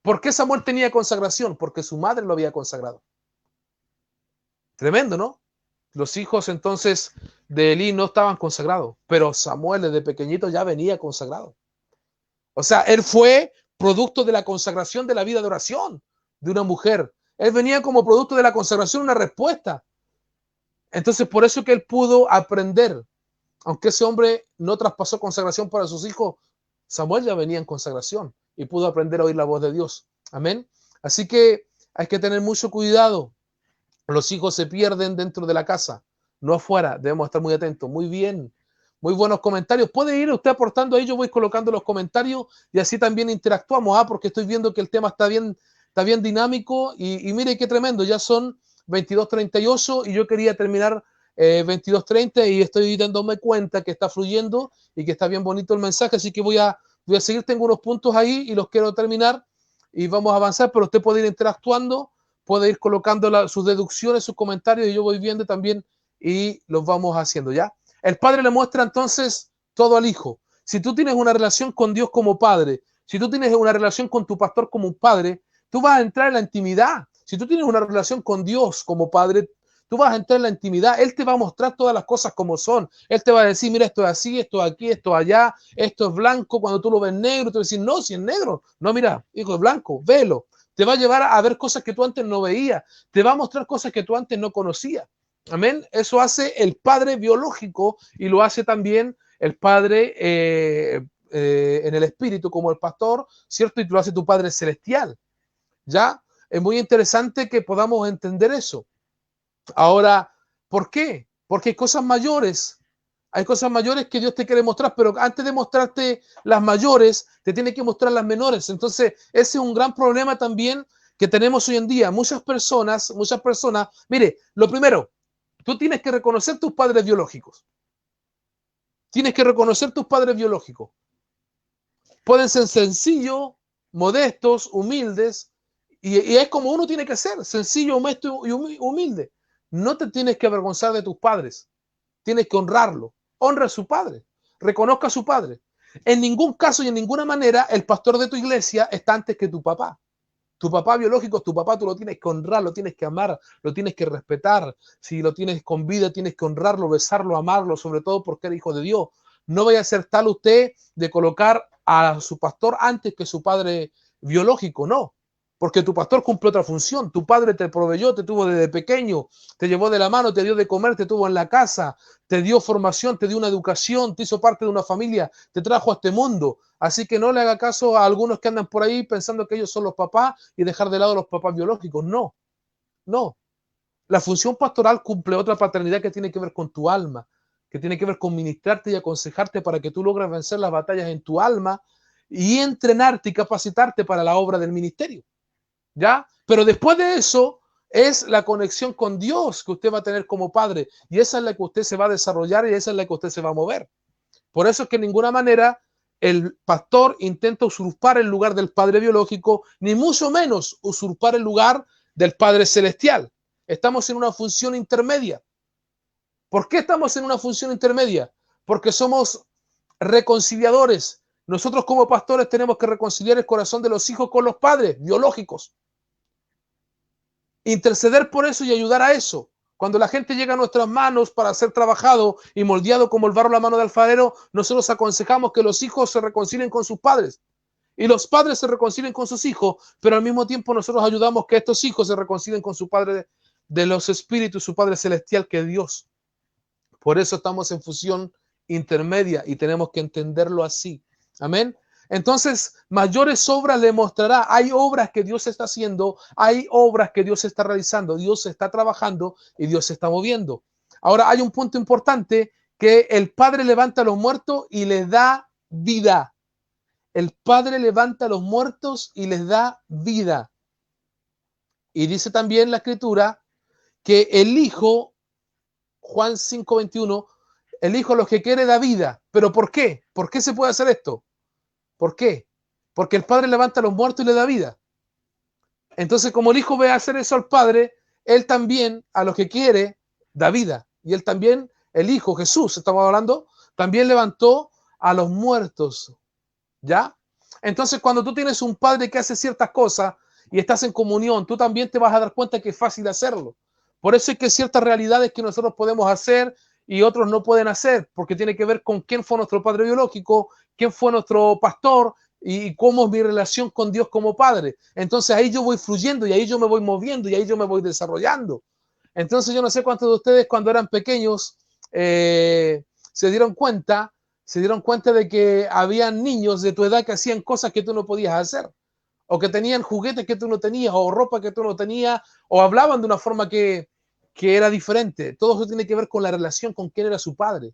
¿Por qué Samuel tenía consagración? Porque su madre lo había consagrado. Tremendo, ¿no? Los hijos entonces de Elí no estaban consagrados, pero Samuel desde pequeñito ya venía consagrado. O sea, él fue producto de la consagración de la vida de oración de una mujer. Él venía como producto de la consagración, una respuesta. Entonces, por eso que él pudo aprender. Aunque ese hombre no traspasó consagración para sus hijos, Samuel ya venía en consagración y pudo aprender a oír la voz de Dios. Amén. Así que hay que tener mucho cuidado. Los hijos se pierden dentro de la casa, no afuera. Debemos estar muy atentos. Muy bien. Muy buenos comentarios. Puede ir usted aportando ahí. Yo voy colocando los comentarios y así también interactuamos. Porque estoy viendo que el tema está bien dinámico. Y mire qué tremendo. Ya son 22:38 y yo quería terminar 22:30 y estoy dándome cuenta que está fluyendo y que está bien bonito el mensaje. Así que voy a seguir. Tengo unos puntos ahí y los quiero terminar y vamos a avanzar. Pero usted puede ir interactuando, puede ir colocando sus deducciones, sus comentarios y yo voy viendo también y los vamos haciendo, ¿ya? El padre le muestra entonces todo al hijo. Si tú tienes una relación con Dios como padre, si tú tienes una relación con tu pastor como un padre, tú vas a entrar en la intimidad. Si tú tienes una relación con Dios como padre, tú vas a entrar en la intimidad. Él te va a mostrar todas las cosas como son. Él te va a decir, mira, esto es así, esto es aquí, esto es allá, esto es blanco. Cuando tú lo ves negro, tú vas a decir, no, si es negro. No, mira, hijo, es blanco, velo. Te va a llevar a ver cosas que tú antes no veías. Te va a mostrar cosas que tú antes no conocías. Amén. Eso hace el padre biológico y lo hace también el padre en el espíritu como el pastor, ¿cierto? Y lo hace tu padre celestial. ¿Ya? Es muy interesante que podamos entender eso. Ahora, ¿por qué? Porque hay cosas mayores. Hay cosas mayores que Dios te quiere mostrar, pero antes de mostrarte las mayores, te tiene que mostrar las menores. Entonces, ese es un gran problema también que tenemos hoy en día. Muchas personas, mire, lo primero, tú tienes que reconocer tus padres biológicos. Tienes que reconocer tus padres biológicos. Pueden ser sencillos, modestos, humildes, y es como uno tiene que ser, sencillo, honesto y humilde. No te tienes que avergonzar de tus padres, tienes que honrarlo. Honra a su padre, reconozca a su padre. En ningún caso y en ninguna manera el pastor de tu iglesia está antes que tu papá. Tu papá biológico es tu papá, tú lo tienes que honrar, lo tienes que amar, lo tienes que respetar. Si lo tienes con vida, tienes que honrarlo, besarlo, amarlo, sobre todo porque eres hijo de Dios. No vaya a ser tal usted de colocar a su pastor antes que su padre biológico, no. Porque tu pastor cumple otra función. Tu padre te proveyó, te tuvo desde pequeño, te llevó de la mano, te dio de comer, te tuvo en la casa, te dio formación, te dio una educación, te hizo parte de una familia, te trajo a este mundo. Así que no le haga caso a algunos que andan por ahí pensando que ellos son los papás y dejar de lado los papás biológicos. No, no. La función pastoral cumple otra paternidad que tiene que ver con tu alma, que tiene que ver con ministrarte y aconsejarte para que tú logres vencer las batallas en tu alma y entrenarte y capacitarte para la obra del ministerio. ¿Ya? Pero después de eso es la conexión con Dios que usted va a tener como padre y esa es la que usted se va a desarrollar y esa es la que usted se va a mover. Por eso es que de ninguna manera el pastor intenta usurpar el lugar del padre biológico, ni mucho menos usurpar el lugar del padre celestial. Estamos en una función intermedia. ¿Por qué estamos en una función intermedia? Porque somos reconciliadores. Nosotros como pastores tenemos que reconciliar el corazón de los hijos con los padres biológicos. Interceder por eso y ayudar a eso. Cuando la gente llega a nuestras manos para ser trabajado y moldeado como el barro a la mano del alfarero, nosotros aconsejamos que los hijos se reconcilien con sus padres y los padres se reconcilien con sus hijos, pero al mismo tiempo nosotros ayudamos que estos hijos se reconcilien con su Padre de los espíritus, su Padre celestial, que es Dios. Por eso estamos en fusión intermedia y tenemos que entenderlo así. Amén. Entonces, mayores obras le mostrará. Hay obras que Dios está haciendo, hay obras que Dios está realizando, Dios está trabajando y Dios se está moviendo. Ahora, hay un punto importante que el Padre levanta a los muertos y les da vida. El Padre levanta a los muertos y les da vida. Y dice también la Escritura que el Hijo, Juan 5:21, el Hijo a los que quiere da vida. ¿Pero por qué? ¿Por qué se puede hacer esto? ¿Por qué? Porque el Padre levanta a los muertos y le da vida. Entonces, como el Hijo ve hacer eso al Padre, Él también a los que quiere da vida. Y Él también, el Hijo, Jesús, estamos hablando, también levantó a los muertos. ¿Ya? Entonces, cuando tú tienes un Padre que hace ciertas cosas y estás en comunión, tú también te vas a dar cuenta que es fácil hacerlo. Por eso es que hay ciertas realidades que nosotros podemos hacer y otros no pueden hacer, porque tiene que ver con quién fue nuestro padre biológico, quién fue nuestro pastor y cómo es mi relación con Dios como padre. Entonces ahí yo voy fluyendo y ahí yo me voy moviendo y ahí yo me voy desarrollando. Entonces yo no sé cuántos de ustedes cuando eran pequeños se dieron cuenta de que habían niños de tu edad que hacían cosas que tú no podías hacer, o que tenían juguetes que tú no tenías, o ropa que tú no tenías, o hablaban de una forma que era diferente. Todo eso tiene que ver con la relación con quién era su padre,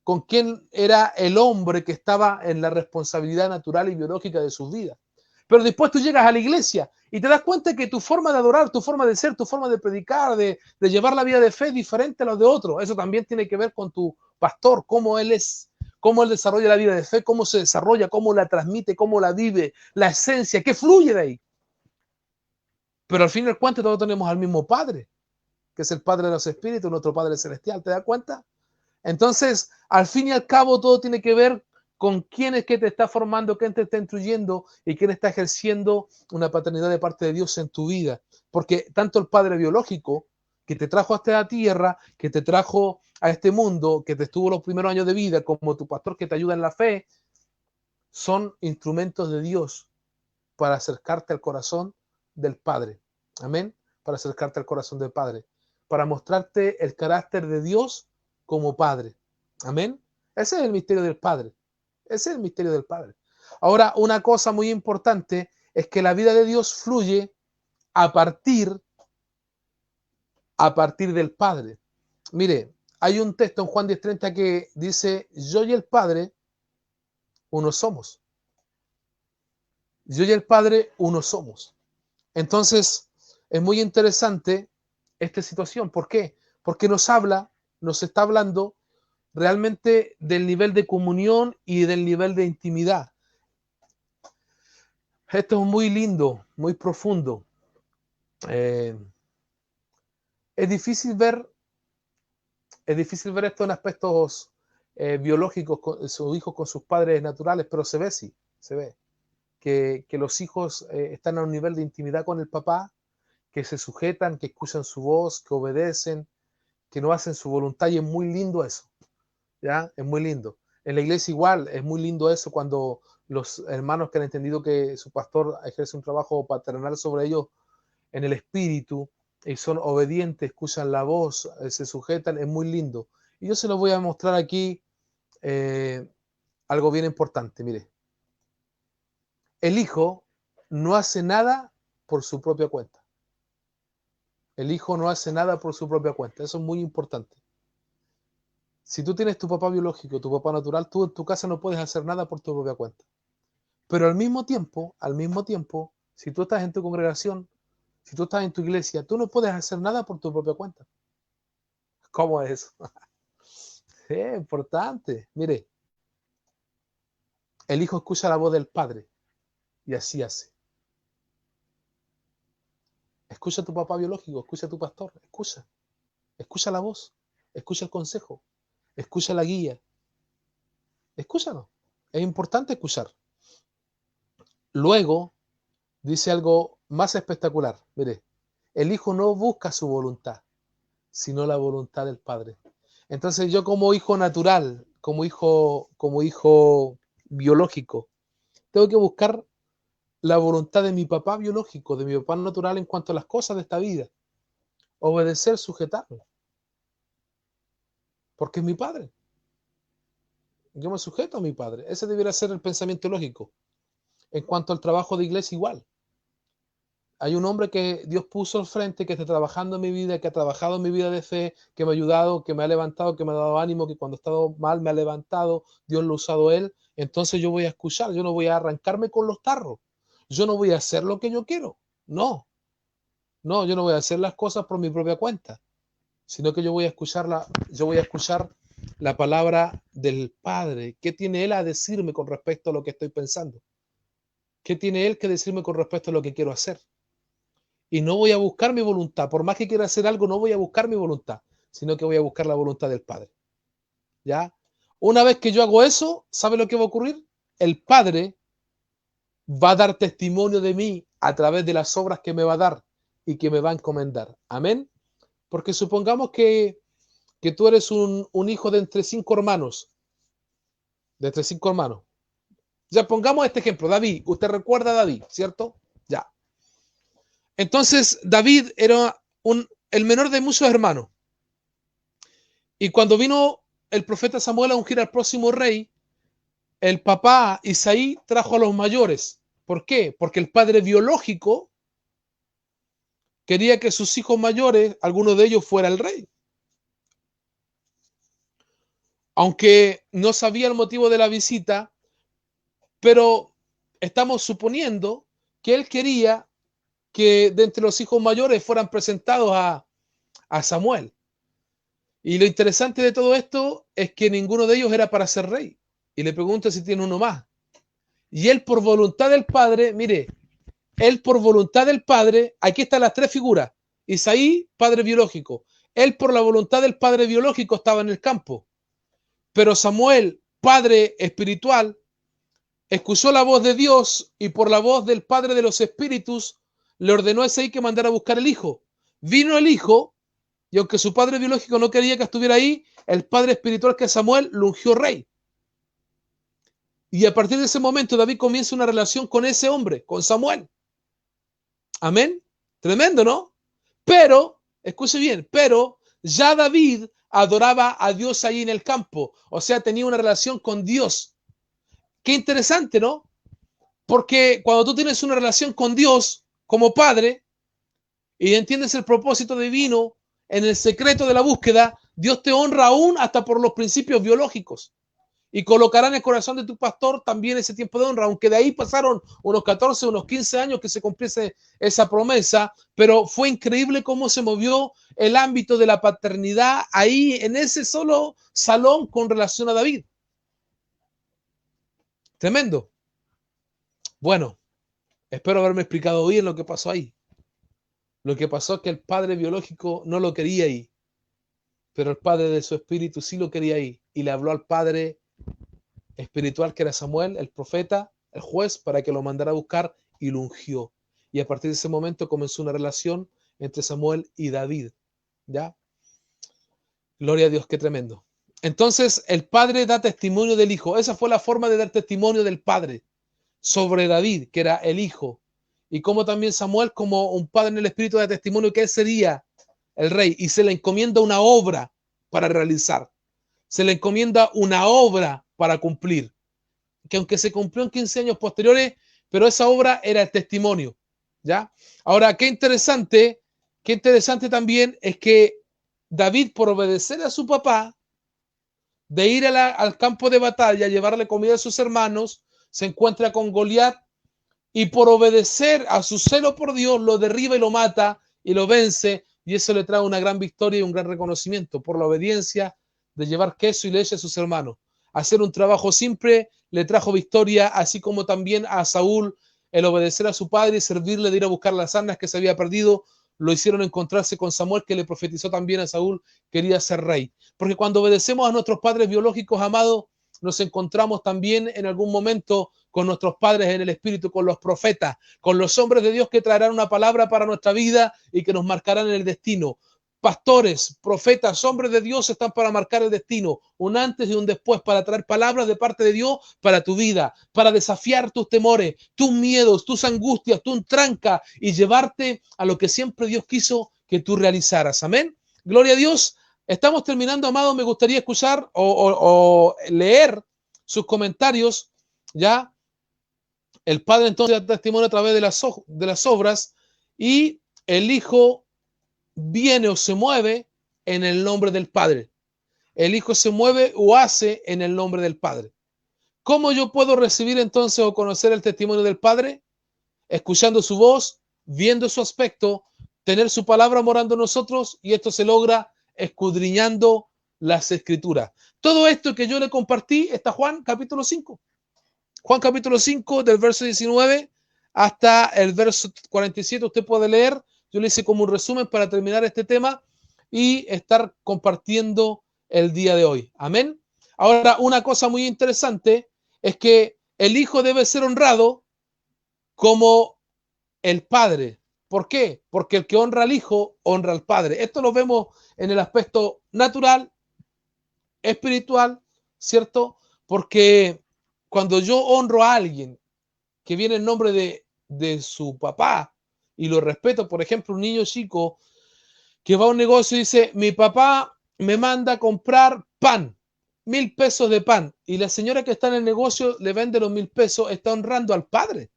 con quién era el hombre que estaba en la responsabilidad natural y biológica de sus vidas. Pero después tú llegas a la iglesia y te das cuenta que tu forma de adorar, tu forma de ser, tu forma de predicar, de llevar la vida de fe es diferente a los de otros. Eso también tiene que ver con tu pastor, cómo él es, cómo él desarrolla la vida de fe, cómo se desarrolla, cómo la transmite, cómo la vive, la esencia, qué fluye de ahí. Pero al fin y al cabo todos tenemos al mismo Padre, que es el Padre de los Espíritus, nuestro Padre Celestial. ¿Te das cuenta? Entonces, al fin y al cabo, todo tiene que ver con quién es que te está formando, quién te está instruyendo y quién está ejerciendo una paternidad de parte de Dios en tu vida. Porque tanto el padre biológico que te trajo hasta la tierra, que te trajo a este mundo, que te estuvo los primeros años de vida, como tu pastor que te ayuda en la fe, son instrumentos de Dios para acercarte al corazón del Padre. Amén. Para acercarte al corazón del Padre. Para mostrarte el carácter de Dios como Padre. Amén. Ese es el misterio del Padre. Ese es el misterio del Padre. Ahora, una cosa muy importante es que la vida de Dios fluye a partir del Padre. Mire, hay un texto en Juan 10:30 que dice, yo y el Padre uno somos. Yo y el Padre uno somos. Entonces, es muy interesante esta situación. ¿Por qué? Porque nos está hablando realmente del nivel de comunión y del nivel de intimidad. Esto es muy lindo, muy profundo. Eh, es difícil ver, es difícil ver esto en aspectos biológicos, con sus hijos con sus padres naturales, pero se ve, sí, se ve. Que los hijos están a un nivel de intimidad con el papá, que se sujetan, que escuchan su voz, que obedecen, que no hacen su voluntad, y es muy lindo eso, ¿ya? Es muy lindo. En la iglesia igual, es muy lindo eso cuando los hermanos que han entendido que su pastor ejerce un trabajo paternal sobre ellos en el espíritu y son obedientes, escuchan la voz, se sujetan, es muy lindo. Y yo se lo voy a mostrar aquí eh, algo bien importante, mire. El hijo no hace nada por su propia cuenta. El hijo no hace nada por su propia cuenta. Eso es muy importante. Si tú tienes tu papá biológico, tu papá natural, tú en tu casa no puedes hacer nada por tu propia cuenta. Pero al mismo tiempo, si tú estás en tu congregación, si tú estás en tu iglesia, tú no puedes hacer nada por tu propia cuenta. ¿Cómo es eso? Es importante. Mire, el hijo escucha la voz del padre y así hace. Escucha a tu papá biológico, escucha a tu pastor, escucha. Escucha la voz, escucha el consejo, escucha la guía. Escúchanos. Es importante escuchar. Luego dice algo más espectacular. Mire, el hijo no busca su voluntad, sino la voluntad del padre. Entonces yo como hijo natural, como hijo biológico, tengo que buscar la voluntad de mi papá biológico, de mi papá natural en cuanto a las cosas de esta vida. Obedecer, sujetarme, porque es mi padre. Yo me sujeto a mi padre. Ese debería ser el pensamiento lógico. En cuanto al trabajo de iglesia, igual. Hay un hombre que Dios puso al frente, que está trabajando en mi vida, que ha trabajado en mi vida de fe, que me ha ayudado, que me ha levantado, que me ha dado ánimo, que cuando he estado mal me ha levantado, Dios lo ha usado él. Entonces yo voy a escuchar, yo no voy a arrancarme con los tarros. Yo no voy a hacer lo que yo quiero. No, no, yo no voy a hacer las cosas por mi propia cuenta, sino que yo voy a escuchar la palabra del Padre. ¿Qué tiene Él a decirme con respecto a lo que estoy pensando? ¿Qué tiene Él que decirme con respecto a lo que quiero hacer? Y no voy a buscar mi voluntad. Por más que quiera hacer algo, no voy a buscar mi voluntad, sino que voy a buscar la voluntad del Padre. ¿Ya? Una vez que yo hago eso, ¿sabe lo que va a ocurrir? El Padre va a dar testimonio de mí a través de las obras que me va a dar y que me va a encomendar. Amén. Porque supongamos que tú eres un hijo de entre 5 hermanos. De entre 5 hermanos. Ya pongamos este ejemplo, David. Usted recuerda a David, ¿cierto? Ya. Entonces, David era el menor de muchos hermanos. Y cuando vino el profeta Samuel a ungir al próximo rey, el papá Isaí trajo a los mayores. ¿Por qué? Porque el padre biológico quería que sus hijos mayores, alguno de ellos fuera el rey. Aunque no sabía el motivo de la visita, pero estamos suponiendo que él quería que de entre los hijos mayores fueran presentados a Samuel. Y lo interesante de todo esto es que ninguno de ellos era para ser rey. Y le pregunta si tiene uno más. Y él por voluntad del Padre, mire, él por voluntad del Padre, aquí están las tres figuras. Isaí, padre biológico. Él por la voluntad del padre biológico estaba en el campo. Pero Samuel, padre espiritual, escuchó la voz de Dios y por la voz del Padre de los Espíritus le ordenó a Isaí que mandara a buscar el hijo. Vino el hijo y aunque su padre biológico no quería que estuviera ahí, el padre espiritual que es Samuel lo ungió rey. Y a partir de ese momento David comienza una relación con ese hombre, con Samuel. Amén. Tremendo, ¿no? Pero, escuche bien, pero ya David adoraba a Dios ahí en el campo. O sea, tenía una relación con Dios. Qué interesante, ¿no? Porque cuando tú tienes una relación con Dios como padre y entiendes el propósito divino en el secreto de la búsqueda, Dios te honra aún hasta por los principios biológicos. Y colocará en el corazón de tu pastor también ese tiempo de honra, aunque de ahí pasaron unos 14, unos 15 años que se cumpliese esa promesa, pero fue increíble cómo se movió el ámbito de la paternidad ahí en ese solo salón con relación a David. Tremendo. Bueno, Espero haberme explicado bien lo que pasó ahí. Lo que pasó es que el padre biológico no lo quería ahí, pero el padre de su espíritu sí lo quería ahí. Y le habló al padre espiritual que era Samuel, el profeta, el juez, para que lo mandara a buscar y lo ungió. Y a partir de ese momento comenzó una relación entre Samuel y David. ¿Ya? Gloria a Dios, qué tremendo. Entonces el padre da testimonio del hijo. Esa fue la forma de dar testimonio del padre sobre David, que era el hijo. Y como también Samuel, como un padre en el espíritu, da testimonio que él sería el rey. Y se le encomienda una obra para realizar. Se le encomienda una obra para cumplir. Que aunque se cumplió en 15 años posteriores, pero esa obra era el testimonio. ¿Ya? Ahora, qué interesante también es que David, por obedecer a su papá, de ir al campo de batalla, llevarle comida a sus hermanos, se encuentra con Goliat y por obedecer a su celo por Dios, lo derriba y lo mata y lo vence, y eso le trae una gran victoria y un gran reconocimiento por la obediencia de llevar queso y leche a sus hermanos. Hacer un trabajo simple le trajo victoria, así como también a Saúl el obedecer a su padre y servirle de ir a buscar las armas que se había perdido, lo hicieron encontrarse con Samuel, que le profetizó también a Saúl, quería ser rey. Porque cuando obedecemos a nuestros padres biológicos, amados, nos encontramos también en algún momento con nuestros padres en el espíritu, con los profetas, con los hombres de Dios que traerán una palabra para nuestra vida y que nos marcarán el destino. Pastores, profetas, hombres de Dios están para marcar el destino, un antes y un después, para traer palabras de parte de Dios para tu vida, para desafiar tus temores, tus miedos, tus angustias, tu tranca y llevarte a lo que siempre Dios quiso que tú realizaras. Amén. Gloria a Dios. Estamos terminando, amados. Me gustaría escuchar o leer sus comentarios. Ya, el Padre entonces da testimonio a través de las obras y el Hijo viene o se mueve en el nombre del Padre. El Hijo se mueve o hace en el nombre del Padre. ¿Cómo yo puedo recibir entonces o conocer el testimonio del Padre? Escuchando su voz, viendo su aspecto, tener su palabra morando en nosotros, y esto se logra escudriñando las Escrituras. Todo esto que yo le compartí está Juan capítulo 5. Juan capítulo 5 del verso 19 hasta el verso 47 usted puede leer. Yo le hice como un resumen para terminar este tema y estar compartiendo el día de hoy. Amén. Ahora, una cosa muy interesante es que el Hijo debe ser honrado como el Padre. ¿Por qué? Porque el que honra al Hijo, honra al Padre. Esto lo vemos en el aspecto natural, espiritual, ¿cierto? Porque cuando yo honro a alguien que viene en nombre de su papá y lo respeto, por ejemplo, un niño chico que va a un negocio y dice, mi papá me manda a comprar pan, 1,000 pesos de pan, y la señora que está en el negocio le vende los 1,000 pesos, está honrando al padre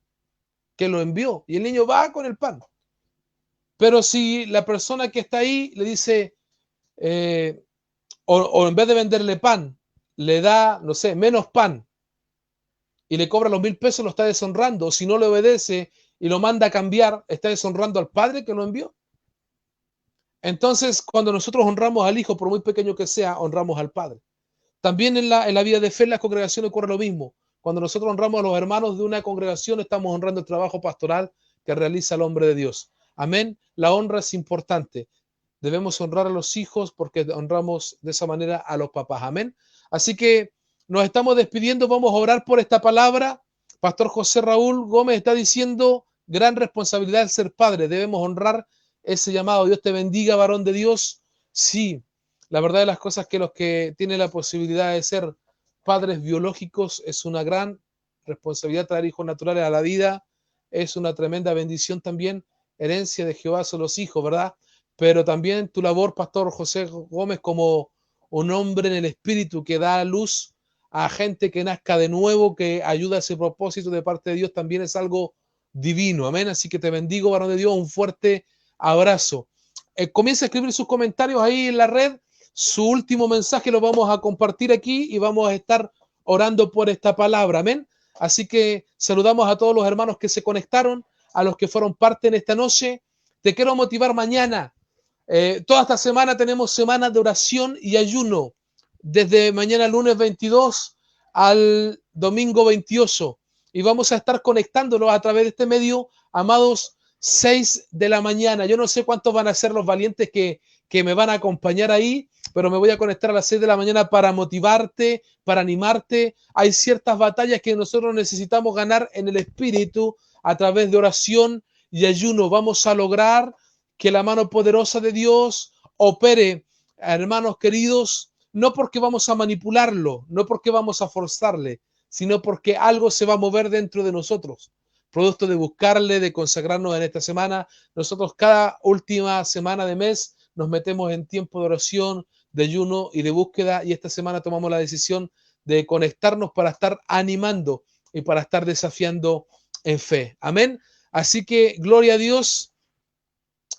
que lo envió, y el niño va con el pan. Pero si la persona que está ahí le dice, o en vez de venderle pan, le da, no sé, menos pan, y le cobra los 1,000 pesos, lo está deshonrando. O si no le obedece y lo manda a cambiar, está deshonrando al padre que lo envió. Entonces, cuando nosotros honramos al Hijo, por muy pequeño que sea, honramos al Padre. También en la vida de fe, en la congregación ocurre lo mismo. Cuando nosotros honramos a los hermanos de una congregación, estamos honrando el trabajo pastoral que realiza el hombre de Dios. Amén. La honra es importante. Debemos honrar a los hijos porque honramos de esa manera a los papás. Amén. Así que nos estamos despidiendo. Vamos a orar por esta palabra. Pastor José Raúl Gómez está diciendo, gran responsabilidad el ser padre. Debemos honrar ese llamado. Dios te bendiga, varón de Dios. Sí, la verdad de las cosas que los que tienen la posibilidad de ser padres biológicos es una gran responsabilidad. Traer hijos naturales a la vida es una tremenda bendición también. Herencia de Jehová son los hijos, ¿verdad? Pero también tu labor, Pastor José Gómez, como un hombre en el espíritu que da luz a gente que nazca de nuevo, que ayuda a ese propósito de parte de Dios, también es algo divino. Amén. Así que te bendigo, varón de Dios. Un fuerte abrazo. Comienza a escribir sus comentarios ahí en la red. Su último mensaje lo vamos a compartir aquí y vamos a estar orando por esta palabra. Amén. Así que saludamos a todos los hermanos que se conectaron, a los que fueron parte en esta noche. Te quiero motivar mañana. Toda esta semana tenemos semanas de oración y ayuno. Desde mañana lunes 22 al domingo 28. y vamos a estar conectándonos a través de este medio, amados, 6 de la mañana. Yo no sé cuántos van a ser los valientes que me van a acompañar ahí, pero me voy a conectar a las 6 de la mañana para motivarte, para animarte. Hay ciertas batallas que nosotros necesitamos ganar en el espíritu a través de oración y ayuno. Vamos a lograr que la mano poderosa de Dios opere, hermanos queridos, no porque vamos a manipularlo, no porque vamos a forzarle, sino porque algo se va a mover dentro de nosotros. Producto de buscarle, de consagrarnos en esta semana. Nosotros cada última semana de mes nos metemos en tiempo de oración, de ayuno y de búsqueda, y esta semana tomamos la decisión de conectarnos para estar animando y para estar desafiando en fe. Amén. Así que gloria a Dios.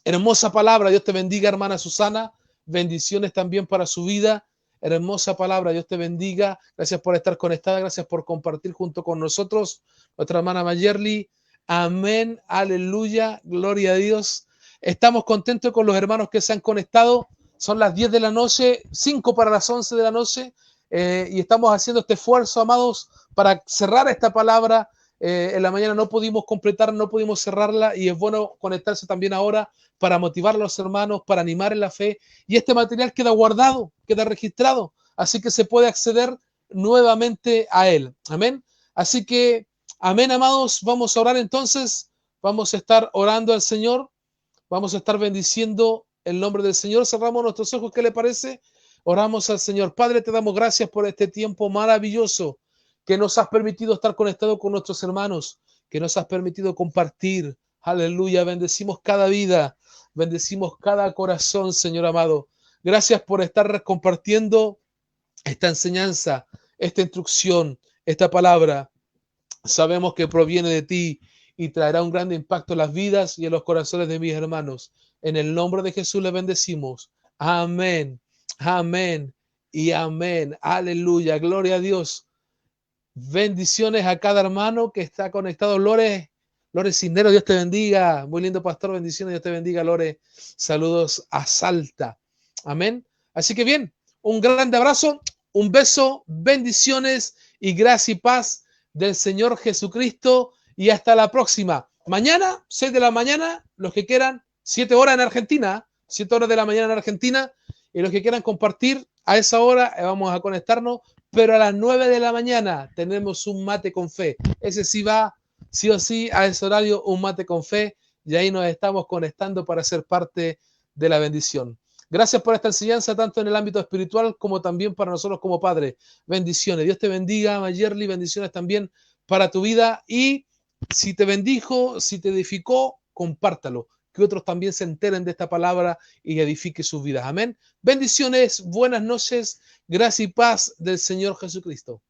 Hermosa palabra. Dios te bendiga, hermana Susana. Bendiciones también para su vida. Hermosa palabra. Dios te bendiga. Gracias por estar conectada. Gracias por compartir junto con nosotros. Nuestra hermana Mayerly. Amén. Aleluya. Gloria a Dios. Estamos contentos con los hermanos que se han conectado. Son las 10 de la noche, 5 para las 11 de la noche. Y estamos haciendo este esfuerzo, amados, para cerrar esta palabra. En la mañana no pudimos completar, no pudimos cerrarla, y es bueno conectarse también ahora para motivar a los hermanos, para animar en la fe. Y este material queda guardado, queda registrado, así que se puede acceder nuevamente a él. Amén. Así que, amén, amados. Vamos a orar entonces. Vamos a estar orando al Señor. Vamos a estar bendiciendo el nombre del Señor. Cerramos nuestros ojos. ¿Qué le parece? Oramos al Señor. Padre, te damos gracias por este tiempo maravilloso que nos has permitido estar conectados con nuestros hermanos, que nos has permitido compartir. Aleluya. Bendecimos cada vida. Bendecimos cada corazón, Señor amado. Gracias por estar compartiendo esta enseñanza, esta instrucción, esta palabra. Sabemos que proviene de ti y traerá un gran impacto en las vidas y en los corazones de mis hermanos. En el nombre de Jesús les bendecimos. Amén, amén y amén. Aleluya, gloria a Dios. Bendiciones a cada hermano que está conectado. Lore Cisneros, Dios te bendiga. Muy lindo pastor, bendiciones, Dios te bendiga, Lore. Saludos a Salta. Amén. Así que bien, un grande abrazo, un beso, bendiciones y gracia y paz del Señor Jesucristo. Y hasta la próxima. Mañana, 6 de la mañana, los que quieran, 7 horas en Argentina, 7 horas de la mañana en Argentina, y los que quieran compartir a esa hora, vamos a conectarnos, pero a las 9 de la mañana tenemos un mate con fe. Ese sí va, sí o sí, a ese horario, un mate con fe, y ahí nos estamos conectando para ser parte de la bendición. Gracias por esta enseñanza, tanto en el ámbito espiritual como también para nosotros como padres. Bendiciones. Dios te bendiga, Mayerly, bendiciones también para tu vida, y si te bendijo, si te edificó, compártalo, que otros también se enteren de esta palabra y edifique sus vidas. Amén. Bendiciones, buenas noches, gracia y paz del Señor Jesucristo.